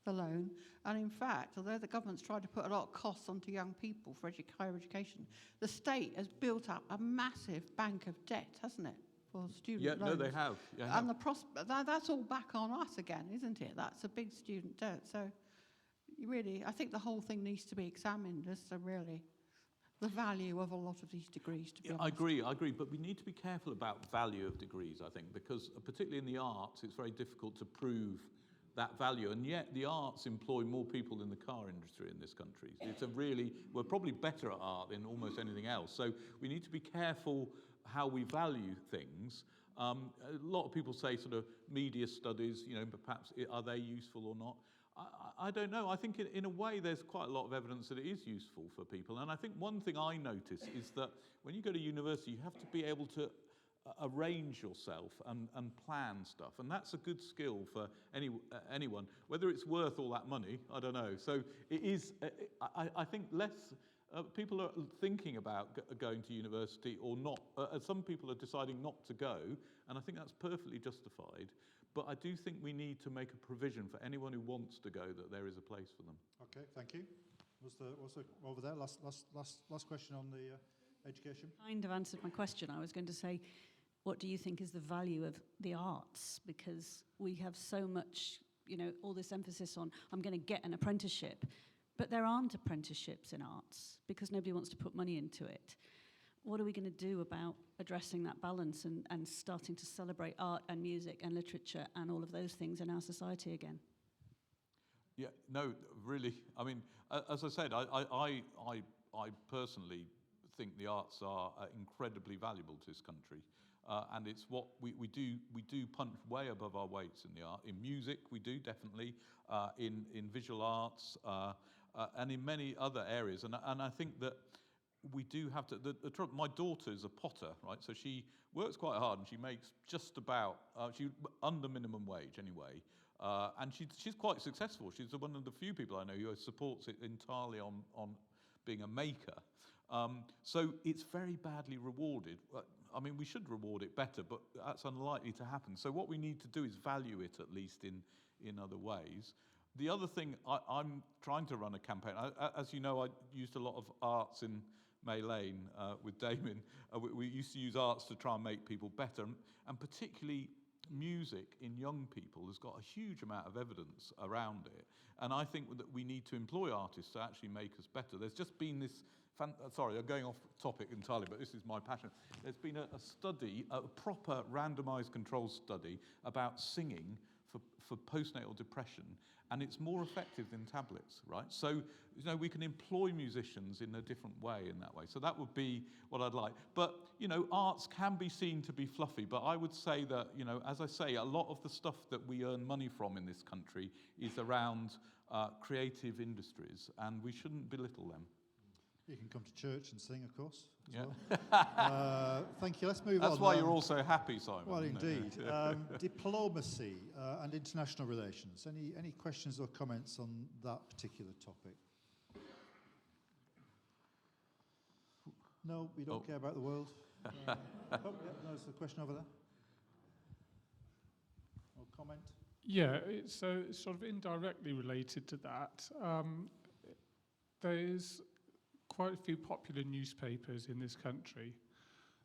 the loan. And in fact, although the government's tried to put a lot of costs onto young people for higher education, the state has built up a massive bank of debt, hasn't it, for student Yeah, loans. no, they have. Yeah, And that's all back on us again, isn't it? That's a big student debt. So really, I think the whole thing needs to be examined as to really the value of a lot of these degrees, to be honest. I agree, but we need to be careful about value of degrees, I think, because particularly in the arts, it's very difficult to prove that value, and yet the arts employ more people than the car industry in this country. We're probably better at art than almost anything else, so we need to be careful how we value things. A lot of people say sort of media studies, but perhaps are they useful or not? I don't know. I think in a way there's quite a lot of evidence that it is useful for people. And I think one thing I notice is that when you go to university, you have to be able to arrange yourself and plan stuff. And that's a good skill for anyone. Whether it's worth all that money, I don't know. So it is, I think less people are thinking about going to university or not. Some people are deciding not to go, and I think that's perfectly justified. But I do think we need to make a provision for anyone who wants to go that there is a place for them. Okay, thank you. Was the over there? Last question on the education. Kind of answered my question. I was going to say, what do you think is the value of the arts? Because we have so much, all this emphasis on, I'm going to get an apprenticeship. But there aren't apprenticeships in arts because nobody wants to put money into it. What are we going to do about addressing that balance and starting to celebrate art and music and literature and all of those things in our society again? Yeah, no, really. I mean, as I said, I personally think the arts are incredibly valuable to this country. And it's what we do punch way above our weights in the art. In music, we do definitely, in visual arts, and in many other areas. And I think that we do have to, my daughter is a potter, right? So she works quite hard and she makes just about, under minimum wage anyway. And she's quite successful. She's one of the few people I know who supports it entirely on being a maker. So it's very badly rewarded. I mean, we should reward it better, but that's unlikely to happen. So what we need to do is value it at least in other ways. The other thing, I'm trying to run a campaign. As you know, I used a lot of arts in May Lane with Damien. We used to use arts to try and make people better, and particularly music in young people has got a huge amount of evidence around it. And I think that we need to employ artists to actually make us better. There's just been this, sorry, I'm going off topic entirely, but this is my passion. There's been a study, a proper randomized control study about singing for postnatal depression, and it's more effective than tablets, right? So, we can employ musicians in a different way in that way. So that would be what I'd like. But, arts can be seen to be fluffy, but I would say that, as I say, a lot of the stuff that we earn money from in this country is around creative industries, and we shouldn't belittle them. You can come to church and sing, of course, as yeah. well. Thank you. Let's move on. That's why you're all so happy, Simon. Well, indeed. Diplomacy and international relations. Any questions or comments on that particular topic? No, we don't care about the world. Yeah, there's a question over there. Or comment? Yeah, it's sort of indirectly related to that. There's quite a few popular newspapers in this country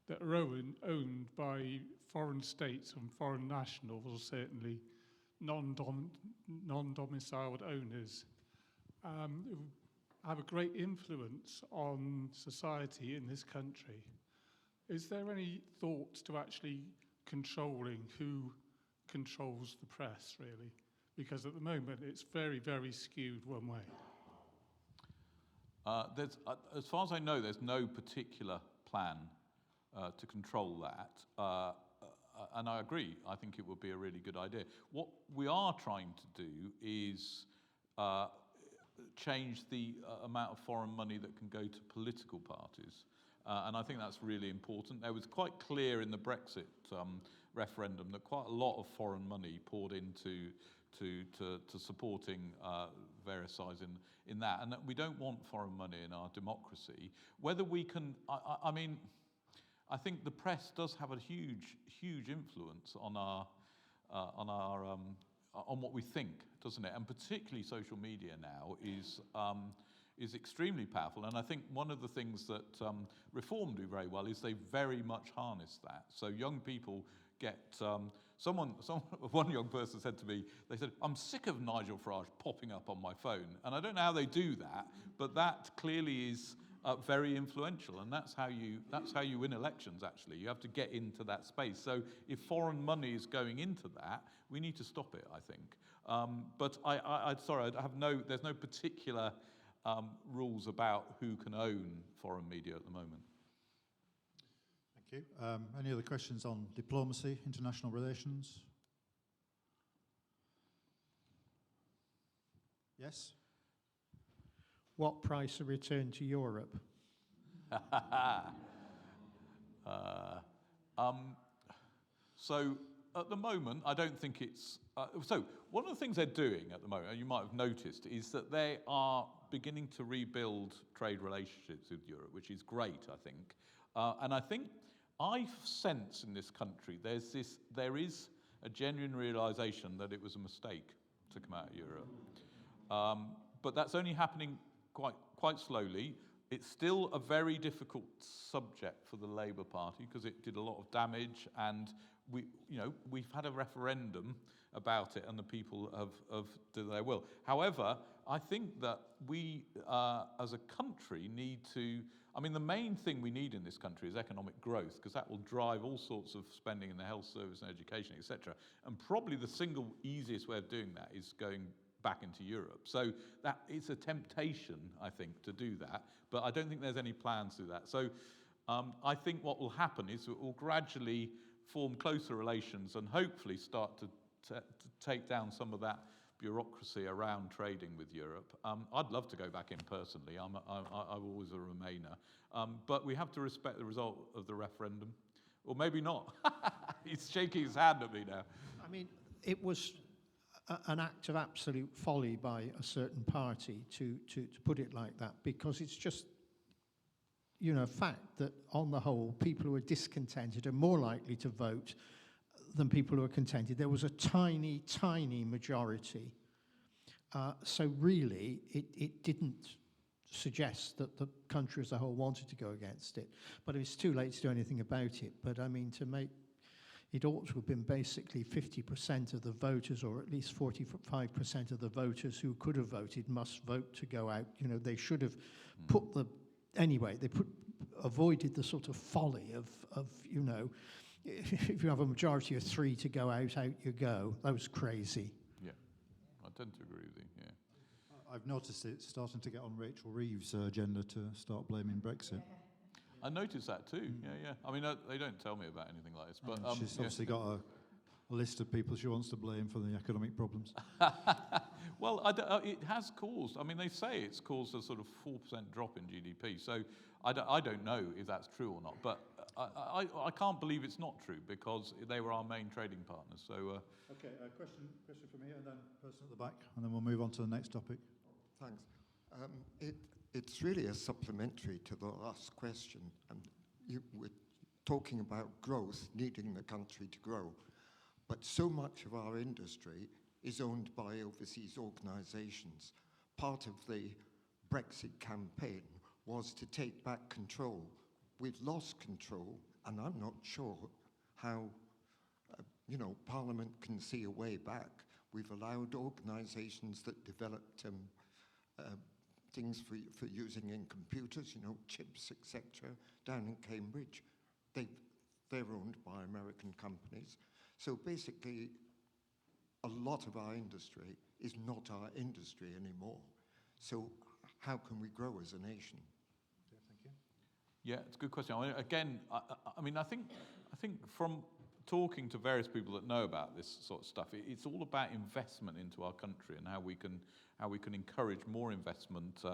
that are owned by foreign states and foreign nationals, or certainly non-domiciled owners, who have a great influence on society in this country. Is there any thought to actually controlling who controls the press, really? Because at the moment it's very, very skewed one way. As far as I know, there's no particular plan to control that. And I agree, I think it would be a really good idea. What we are trying to do is change the amount of foreign money that can go to political parties. And I think that's really important. It was quite clear in the Brexit referendum that quite a lot of foreign money poured into supporting various sides in that, and that we don't want foreign money in our democracy. Whether we can, I mean, I think the press does have a huge influence on what we think, doesn't it? And particularly social media now is is extremely powerful. And I think one of the things that Reform do very well is they very much harness that. So young people get, one young person said to me, they said, I'm sick of Nigel Farage popping up on my phone. And I don't know how they do that, but that clearly is very influential, and that's how you win elections. Actually, you have to get into that space. So if foreign money is going into that, we need to stop it, I think. But there's no particular rules about who can own foreign media at the moment. Thank you. Any other questions on diplomacy, international relations? Yes? What price a return to Europe? So at the moment, I don't think it's... so one of the things they're doing at the moment, and you might have noticed, is that they are beginning to rebuild trade relationships with Europe, which is great, I think. And I think I sense in this country there is a genuine realisation that it was a mistake to come out of Europe. But that's only happening quite slowly. It's still a very difficult subject for the Labour Party because it did a lot of damage, and we've had a referendum about it, and the people have done their will. However, I think that we, as a country, need to. I mean, the main thing we need in this country is economic growth, because that will drive all sorts of spending in the health service and education, etc. And probably the single easiest way of doing that is going back into Europe. So that it's a temptation, I think, to do that, but I don't think there's any plans to do that. So I think what will happen is it will gradually form closer relations and hopefully start to take down some of that bureaucracy around trading with Europe. I'd love to go back in personally. I'm always a Remainer. But we have to respect the result of the referendum. Or maybe not. He's shaking his hand at me now. I mean, it was an act of absolute folly by a certain party to put it like that, because it's just, a fact that on the whole, people who are discontented are more likely to vote than people who are contented. There was a tiny, tiny majority. So really, it didn't suggest that the country as a whole wanted to go against it. But it's too late to do anything about it. But I mean, it ought to have been basically 50% of the voters, or at least 45% of the voters who could have voted must vote to go out. They should have avoided the sort of folly of if you have a majority of 3 to go out you go. That was crazy. Yeah, I tend to agree with you, yeah. I've noticed it's starting to get on Rachel Reeves' agenda to start blaming Brexit. I noticed that too, yeah. I mean, they don't tell me about anything like this, but... she's obviously got a list of people she wants to blame for the economic problems. Well, it has caused, I mean, they say it's caused a sort of 4% drop in GDP, so I don't know if that's true or not, but I can't believe it's not true, because they were our main trading partners, so... Okay, question from here, and then person at the back, and then we'll move on to the next topic. Thanks. It's really a supplementary to the last question, and you were talking about growth, needing the country to grow, but so much of our industry is owned by overseas organisations. Part of the Brexit campaign was to take back control. We've lost control, and I'm not sure how, Parliament can see a way back. We've allowed organisations that developed things for using in computers, chips, etc., down in Cambridge. They're owned by American companies. So basically, a lot of our industry is not our industry anymore. So how can we grow as a nation? Okay, thank you. Yeah, it's a good question. I think from talking to various people that know about this sort of stuff, it's all about investment into our country and how we can encourage more investment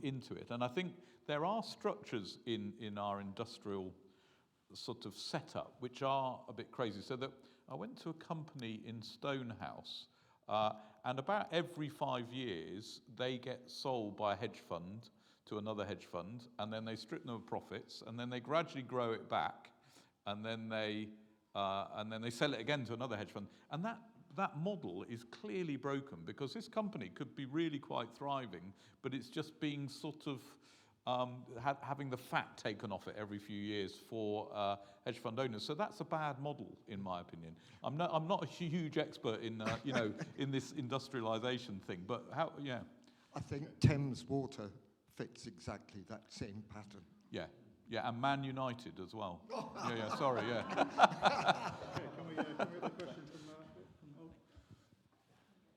into it. And I think there are structures in our industrial sort of setup which are a bit crazy. So that I went to a company in Stonehouse, and about every 5 years they get sold by a hedge fund to another hedge fund, and then they strip them of profits, and then they gradually grow it back, and then they sell it again to another hedge fund. And that model is clearly broken, because this company could be really quite thriving, but it's just being sort of having the fat taken off it every few years for hedge fund owners. So that's a bad model, in my opinion. I'm not a huge expert in in this industrialization thing, but yeah. I think Thames Water fits exactly that same pattern. Yeah, yeah, and Man United as well. Yeah, sorry, yeah. Okay, can we have a question from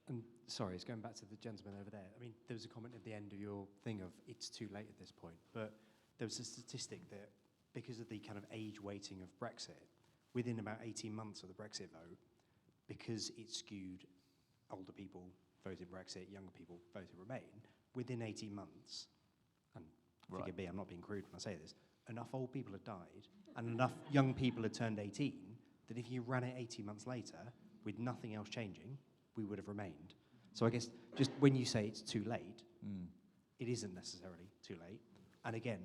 And sorry, it's going back to the gentleman over there. I mean, there was a comment at the end of your thing of it's too late at this point, but there was a statistic that because of the kind of age weighting of Brexit, within about 18 months of the Brexit vote, because it skewed older people voted Brexit, younger people voted Remain, within 18 months, and forgive me, I'm not being crude when I say this, enough old people had died and enough young people had turned 18 that if you ran it 18 months later with nothing else changing, we would have remained. So I guess just when you say it's too late, it isn't necessarily too late. And again,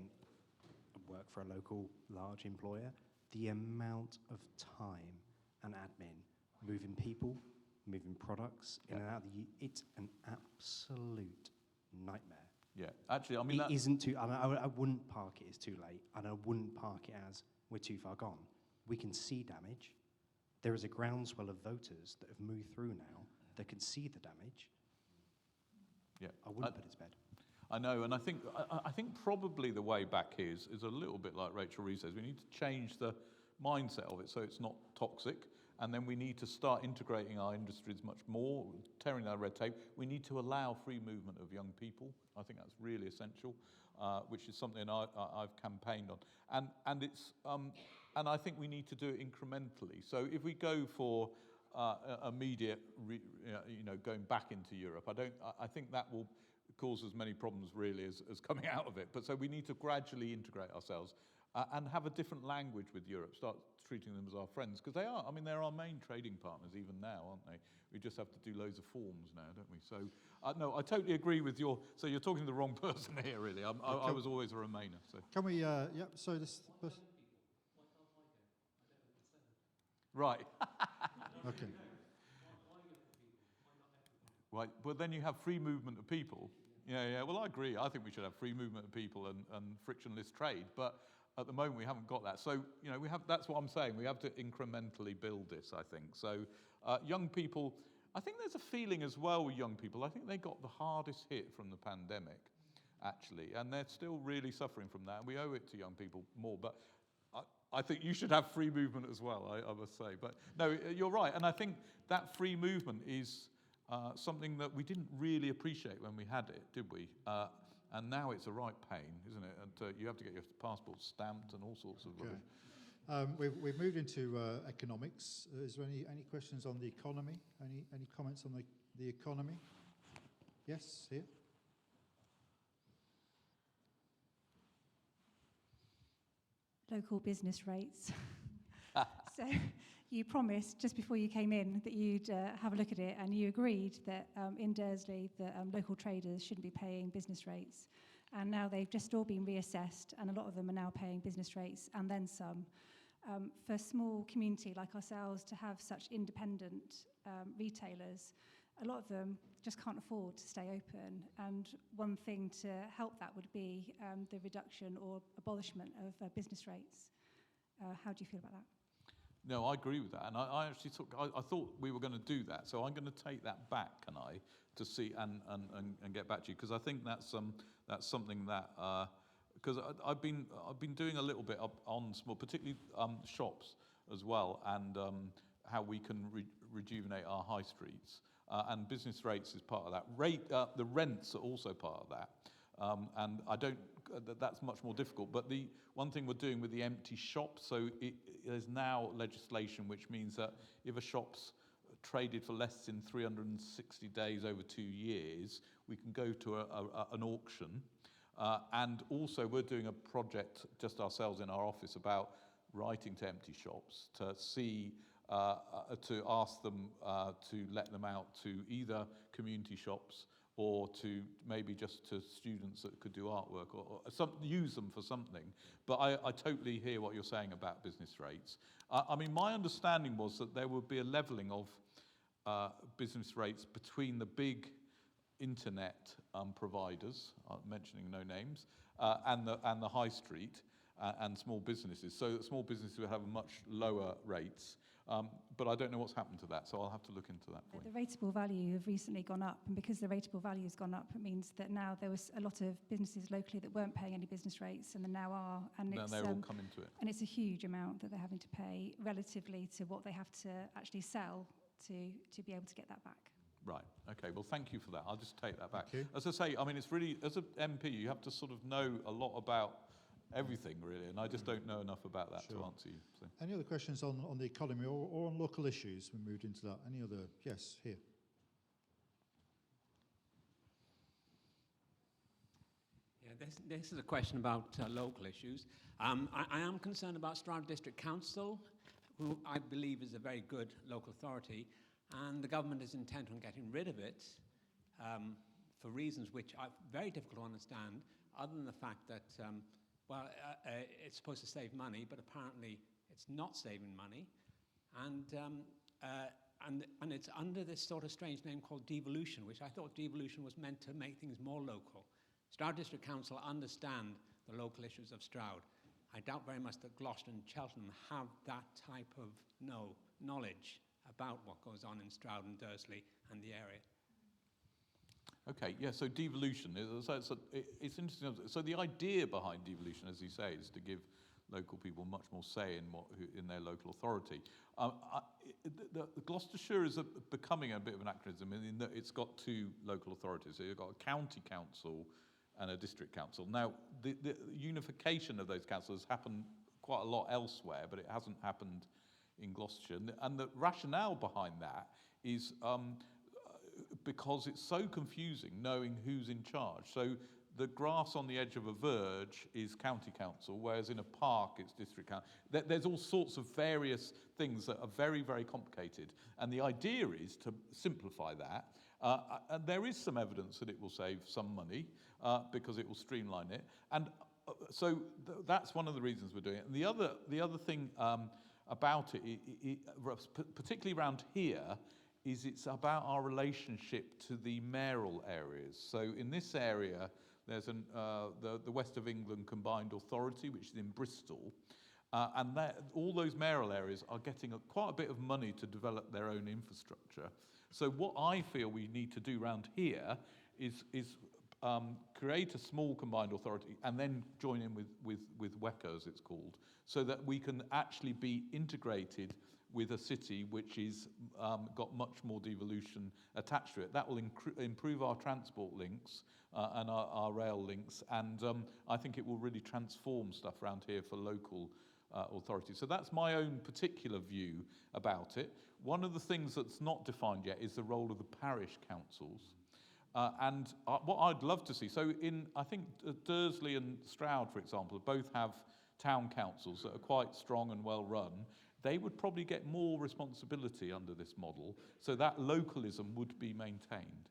I work for a local large employer, the amount of time and admin moving people, moving products in and out of it's an absolute nightmare. Yeah, actually, I mean, it isn't too. I wouldn't park it as too late, and I wouldn't park it as we're too far gone. We can see damage. There is a groundswell of voters that have moved through now that can see the damage. Yeah, I wouldn't put it to bed. I know, and I think probably the way back here is a little bit like Rachel Rees says. We need to change the mindset of it so it's not toxic. And then we need to start integrating our industries much more, tearing down red tape. We need to allow free movement of young people. I think that's really essential, which is something I've campaigned on. And it's and I think we need to do it incrementally. So if we go for immediate, going back into Europe, I think that will cause as many problems really as coming out of it. But so we need to gradually integrate ourselves. And have a different language with Europe, start treating them as our friends, because they are, I mean, they're our main trading partners even now, aren't they? We just have to do loads of forms now, don't we? So, no, I totally agree with so you're talking to the wrong person here, really. I was always a Remainer. So. Can we, so this person. Right. Okay. Right, well then you have free movement of people. Yeah, well I agree. I think we should have free movement of people and frictionless trade, but at the moment, we haven't got that. So, that's what I'm saying. We have to incrementally build this, I think. So, young people, I think there's a feeling as well with young people. I think they got the hardest hit from the pandemic, actually, and they're still really suffering from that. And we owe it to young people more. But I think you should have free movement as well, I must say. But no, you're right. And I think that free movement is something that we didn't really appreciate when we had it, did we? And now it's a right pain, isn't it? And you have to get your passport stamped and all sorts of rubbish. We've moved into economics. Is there any questions on the economy? Any comments on the economy? Yes, here. Local business rates. So you promised just before you came in that you'd have a look at it, and you agreed that in Dursley that local traders shouldn't be paying business rates. And now they've just all been reassessed, and a lot of them are now paying business rates and then some. For a small community like ourselves to have such independent retailers, a lot of them just can't afford to stay open. And one thing to help that would be the reduction or abolishment of business rates. How do you feel about that? No, I agree with that, and I actually I thought we were going to do that, so I'm going to take that back, can I, to see and get back to you, because I think that's something that because I've been doing a little bit on small, particularly shops as well, and how we can rejuvenate our high streets, and business rates is part of that. The rents are also part of that. And that's much more difficult. But the one thing we're doing with the empty shops, so there's now legislation which means that if a shop's traded for less than 360 days over 2 years, we can go to an auction. And also we're doing a project just ourselves in our office about writing to empty shops to see, to ask them to let them out to either community shops or to maybe just to students that could do artwork or use them for something. But I totally hear what you're saying about business rates. I mean, my understanding was that there would be a levelling of business rates between the big internet providers, mentioning no names, and the high street and small businesses. So small businesses will have much lower rates, but I don't know what's happened to that, so I'll have to look into that for you. The rateable value have recently gone up, and because the rateable value has gone up, it means that now there was a lot of businesses locally that weren't paying any business rates, and then now are. And Now they're all come into it. And it's a huge amount that they're having to pay relatively to what they have to actually sell to be able to get that back. Right, okay, well thank you for that. I'll just take that back. Thank you. As I say, I mean, it's really, as an MP, you have to sort of know a lot about everything, really, and I just don't know enough about that to answer you. So. Any other questions on the economy or on local issues? We moved into that. Any other? Yes, here. Yeah, this is a question about local issues. I am concerned about Stroud District Council, who I believe is a very good local authority, and the government is intent on getting rid of it for reasons which are very difficult to understand, other than the fact that, it's supposed to save money, but apparently it's not saving money, and it's under this sort of strange name called devolution, which I thought devolution was meant to make things more local. Stroud District Council understand the local issues of Stroud. I doubt very much that Gloucester and Cheltenham have that type of knowledge about what goes on in Stroud and Dursley and the area. Okay, yeah, so devolution, it's interesting. So the idea behind devolution, as you say, is to give local people much more say in their local authority. The Gloucestershire is becoming a bit of an anachronism in that it's got two local authorities. So you've got a county council and a district council. Now, the unification of those councils has happened quite a lot elsewhere, but it hasn't happened in Gloucestershire. And the rationale behind that is because it's so confusing knowing who's in charge. So the grass on the edge of a verge is county council, whereas in a park it's district council. There's all sorts of various things that are very, very complicated. And the idea is to simplify that. And there is some evidence that it will save some money because it will streamline it. And so that's one of the reasons we're doing it. And the other thing about it, particularly around here, is it's about our relationship to the mayoral areas. So in this area, there's the West of England Combined Authority, which is in Bristol, and all those mayoral areas are getting quite a bit of money to develop their own infrastructure. So what I feel we need to do around here is create a small combined authority and then join in with WECA, as it's called, so that we can actually be integrated with a city which is got much more devolution attached to it. That will improve our transport links and our rail links, and I think it will really transform stuff around here for local authorities. So that's my own particular view about it. One of the things that's not defined yet is the role of the parish councils. And what I'd love to see, so I think Dursley and Stroud, for example, both have town councils that are quite strong and well run. They would probably get more responsibility under this model, so that localism would be maintained.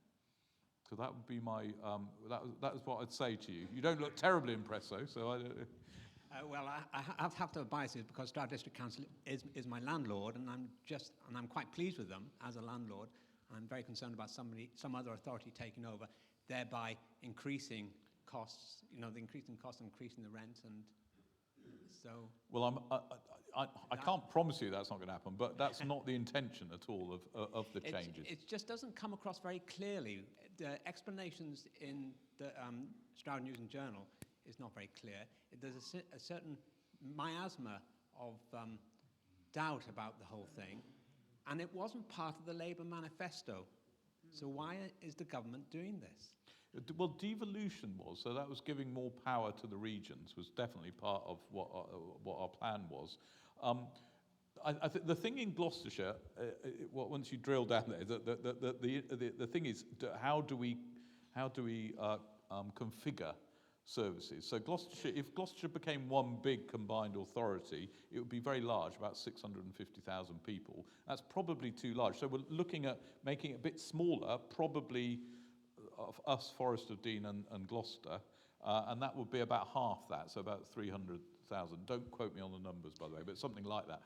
So that would be my, that is what I'd say to you. You don't look terribly impressed, though, so I don't... Well, I have to bias it because Stroud District Council is my landlord, and I'm quite pleased with them as a landlord. I'm very concerned about some other authority taking over, thereby increasing costs. The increasing costs, increasing the rent, and so. Well, I can't promise you that's not going to happen, but that's not the intention at all of the changes. It just doesn't come across very clearly. The explanations in the Stroud News and Journal is not very clear. There's a certain miasma of doubt about the whole thing, and it wasn't part of the Labour manifesto. So why is the government doing this? Well, devolution was, so that was giving more power to the regions, was definitely part of what our plan was. I think the thing in Gloucestershire, once you drill down there, the thing is, how do we configure services? So Gloucestershire, if Gloucestershire became one big combined authority, it would be very large, about 650,000 people. That's probably too large. So we're looking at making it a bit smaller, probably of us, Forest of Dean and Gloucester, and that would be about half that, so about 300,000. Don't quote me on the numbers, by the way, but something like that.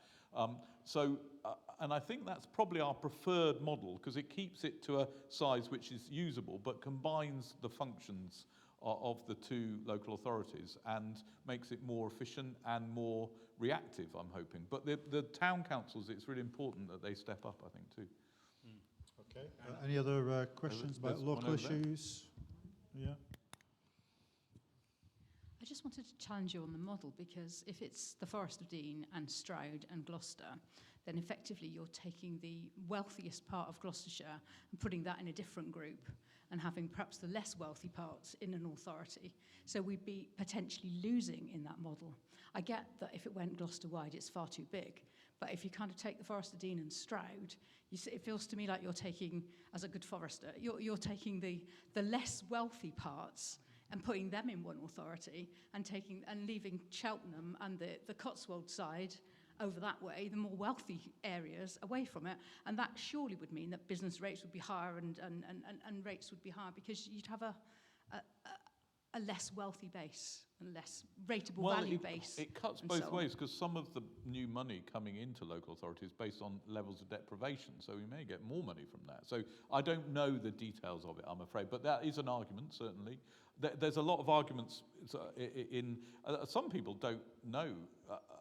And I think that's probably our preferred model because it keeps it to a size which is usable but combines the functions of the two local authorities and makes it more efficient and more reactive, I'm hoping. But the town councils, it's really important that they step up, I think, too. Okay. Any other questions about local issues? Yeah. I just wanted to challenge you on the model, because if it's the Forest of Dean and Stroud and Gloucester, then effectively you're taking the wealthiest part of Gloucestershire and putting that in a different group and having perhaps the less wealthy parts in an authority. So we'd be potentially losing in that model. I get that if it went Gloucester-wide, it's far too big. But if you kind of take the Forest of Dean and Stroud, it feels to me like you're taking, as a good forester, you're taking the less wealthy parts and putting them in one authority and leaving Cheltenham and the Cotswold side over that way, the more wealthy areas away from it. And that surely would mean that business rates would be higher and rates would be higher, because you'd have a less wealthy base and less rateable value base. It cuts both ways, because some of the new money coming into local authorities is based on levels of deprivation, so we may get more money from that. So I don't know the details of it, I'm afraid, but that is an argument, certainly. There's a lot of arguments in some people don't know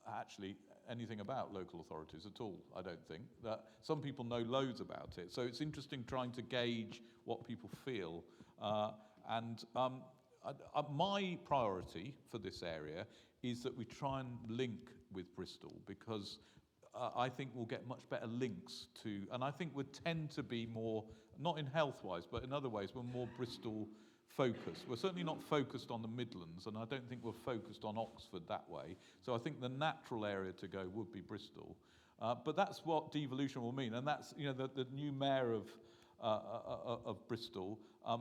actually anything about local authorities at all, I don't think. That some people know loads about it. So it's interesting trying to gauge what people feel. My priority for this area is that we try and link with Bristol, because I think we'll get much better links to, and I think we'd tend to be more, not in health-wise, but in other ways, we're more Bristol focused. We're certainly not focused on the Midlands, and I don't think we're focused on Oxford that way. So I think the natural area to go would be Bristol. But that's what devolution will mean, and that's, the new mayor of Bristol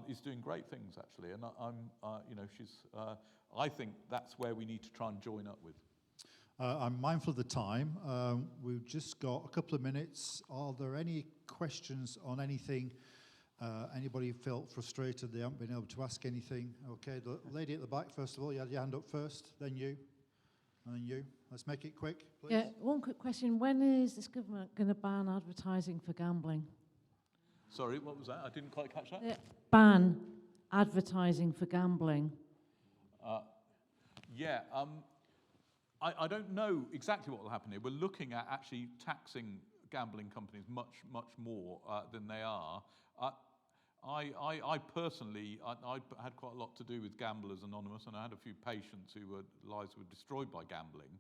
is doing great things, actually, and I think that's where we need to try and join up with. I'm mindful of the time. We've just got a couple of minutes. Are there any questions on anything? Anybody felt frustrated they haven't been able to ask anything? Okay, the lady at the back, first of all, you had your hand up first, then you, and then you. Let's make it quick, please. Yeah, one quick question. When is this government going to ban advertising for gambling? Sorry, what was that? I didn't quite catch that. Ban advertising for gambling. I don't know exactly what will happen here. We're looking at actually taxing gambling companies much more than they are. I personally, I had quite a lot to do with Gamblers Anonymous, and I had a few patients whose lives were destroyed by gambling.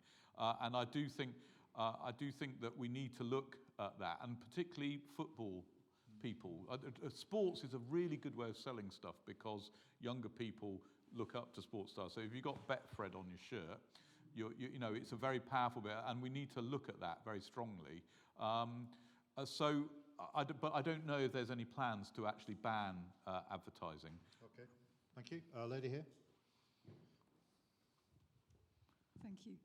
And I do think that we need to look at that, and particularly football people. Sports is a really good way of selling stuff, because younger people look up to sports stars. So if you've got Betfred on your shirt, it's a very powerful bit, and we need to look at that very strongly. But I don't know if there's any plans to actually ban advertising. Okay, thank you. Lady here. Thank you.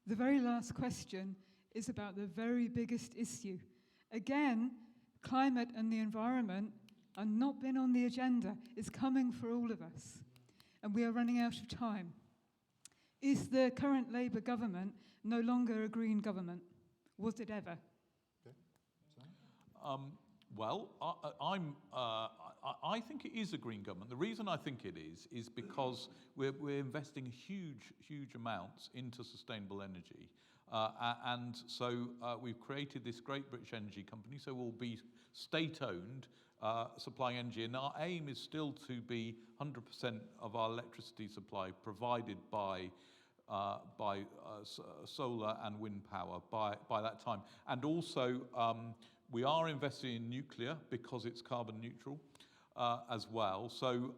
The very last question is about the very biggest issue. Again, climate and the environment are not been on the agenda. It's coming for all of us, and we are running out of time. Is the current Labour government no longer a Green government? Was it ever? I think it is a Green government. The reason I think it is because we're investing huge amounts into sustainable energy. And so we've created this great British energy company, so we'll be state-owned, supplying energy. And our aim is still to be 100% of our electricity supply provided by solar and wind power by that time. And also, we are investing in nuclear because it's carbon neutral as well. So,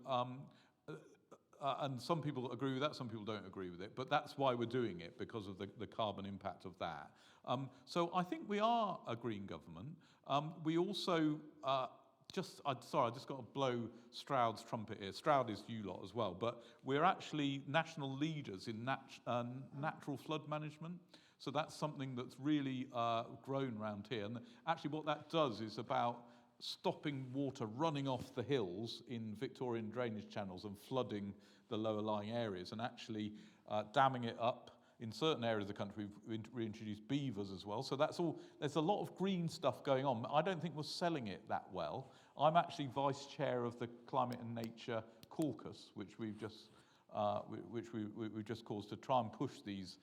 and some people agree with that, some people don't agree with it, but that's why we're doing it, because of the carbon impact of that. So I think we are a green government. We also, I just got to blow Stroud's trumpet here. Stroud is you lot as well, but we're actually national leaders in natural flood management. So that's something that's really grown around here. And actually what that does is about stopping water running off the hills in Victorian drainage channels and flooding the lower lying areas, and actually damming it up In certain areas of the country, we've reintroduced beavers as well. So that's all. There's a lot of green stuff going on. I don't think we're selling it that well. I'm actually vice chair of the Climate and Nature Caucus, which we've just we've just caused to try and push these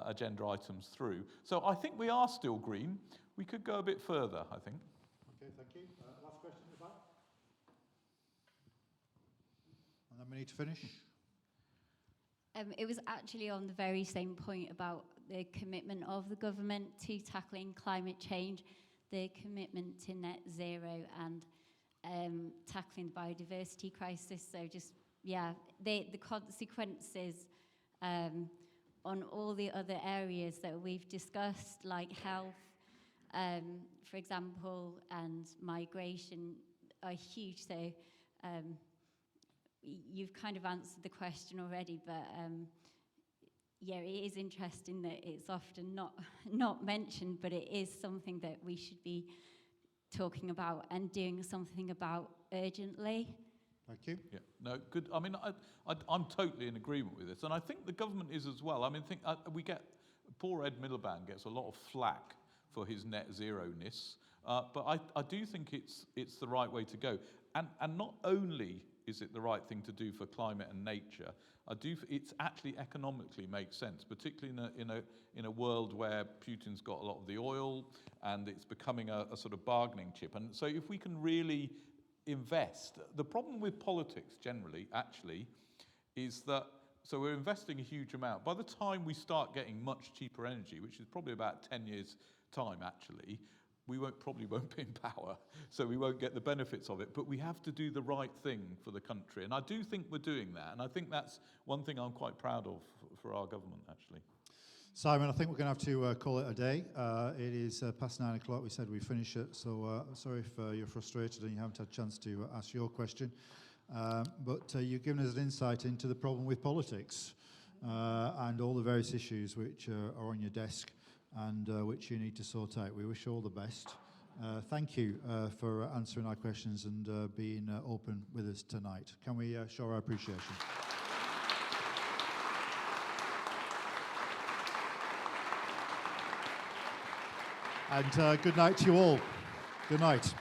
agenda items through. So I think we are still green. We could go a bit further, I think. Okay, thank you. Last question at the back. And then we need to finish. It was actually on the very same point about the commitment of the government to tackling climate change, the commitment to net zero and tackling the biodiversity crisis. So just, yeah, the consequences on all the other areas that we've discussed, like health, for example, and migration are huge. So you've kind of answered the question already, but yeah, it is interesting that it's often not mentioned, but it is something that we should be talking about and doing something about urgently. Thank you. Yeah, no, good. I mean, I'm totally in agreement with this, and I think the government is as well. I mean, poor Ed Miliband gets a lot of flack for his net zero-ness, but I do think it's the right way to go. And not only is it the right thing to do for climate and nature, it's actually economically makes sense, particularly in a world where Putin's got a lot of the oil and it's becoming a sort of bargaining chip. And so if we can really invest, the problem with politics generally actually is that, so we're investing a huge amount. By the time we start getting much cheaper energy, which is probably about 10 years' time actually, we probably won't be in power, so we won't get the benefits of it. But we have to do the right thing for the country, and I do think we're doing that. And I think that's one thing I'm quite proud of for our government, actually. Simon, I think we're going to have to call it a day. It is past 9 o'clock. We said we'd finish it, so sorry if you're frustrated and you haven't had a chance to ask your question. But you've given us an insight into the problem with politics and all the various issues which are on your desk and which you need to sort out. We wish you all the best. Thank you for answering our questions and being open with us tonight. Can we show our appreciation? And good night to you all. Good night.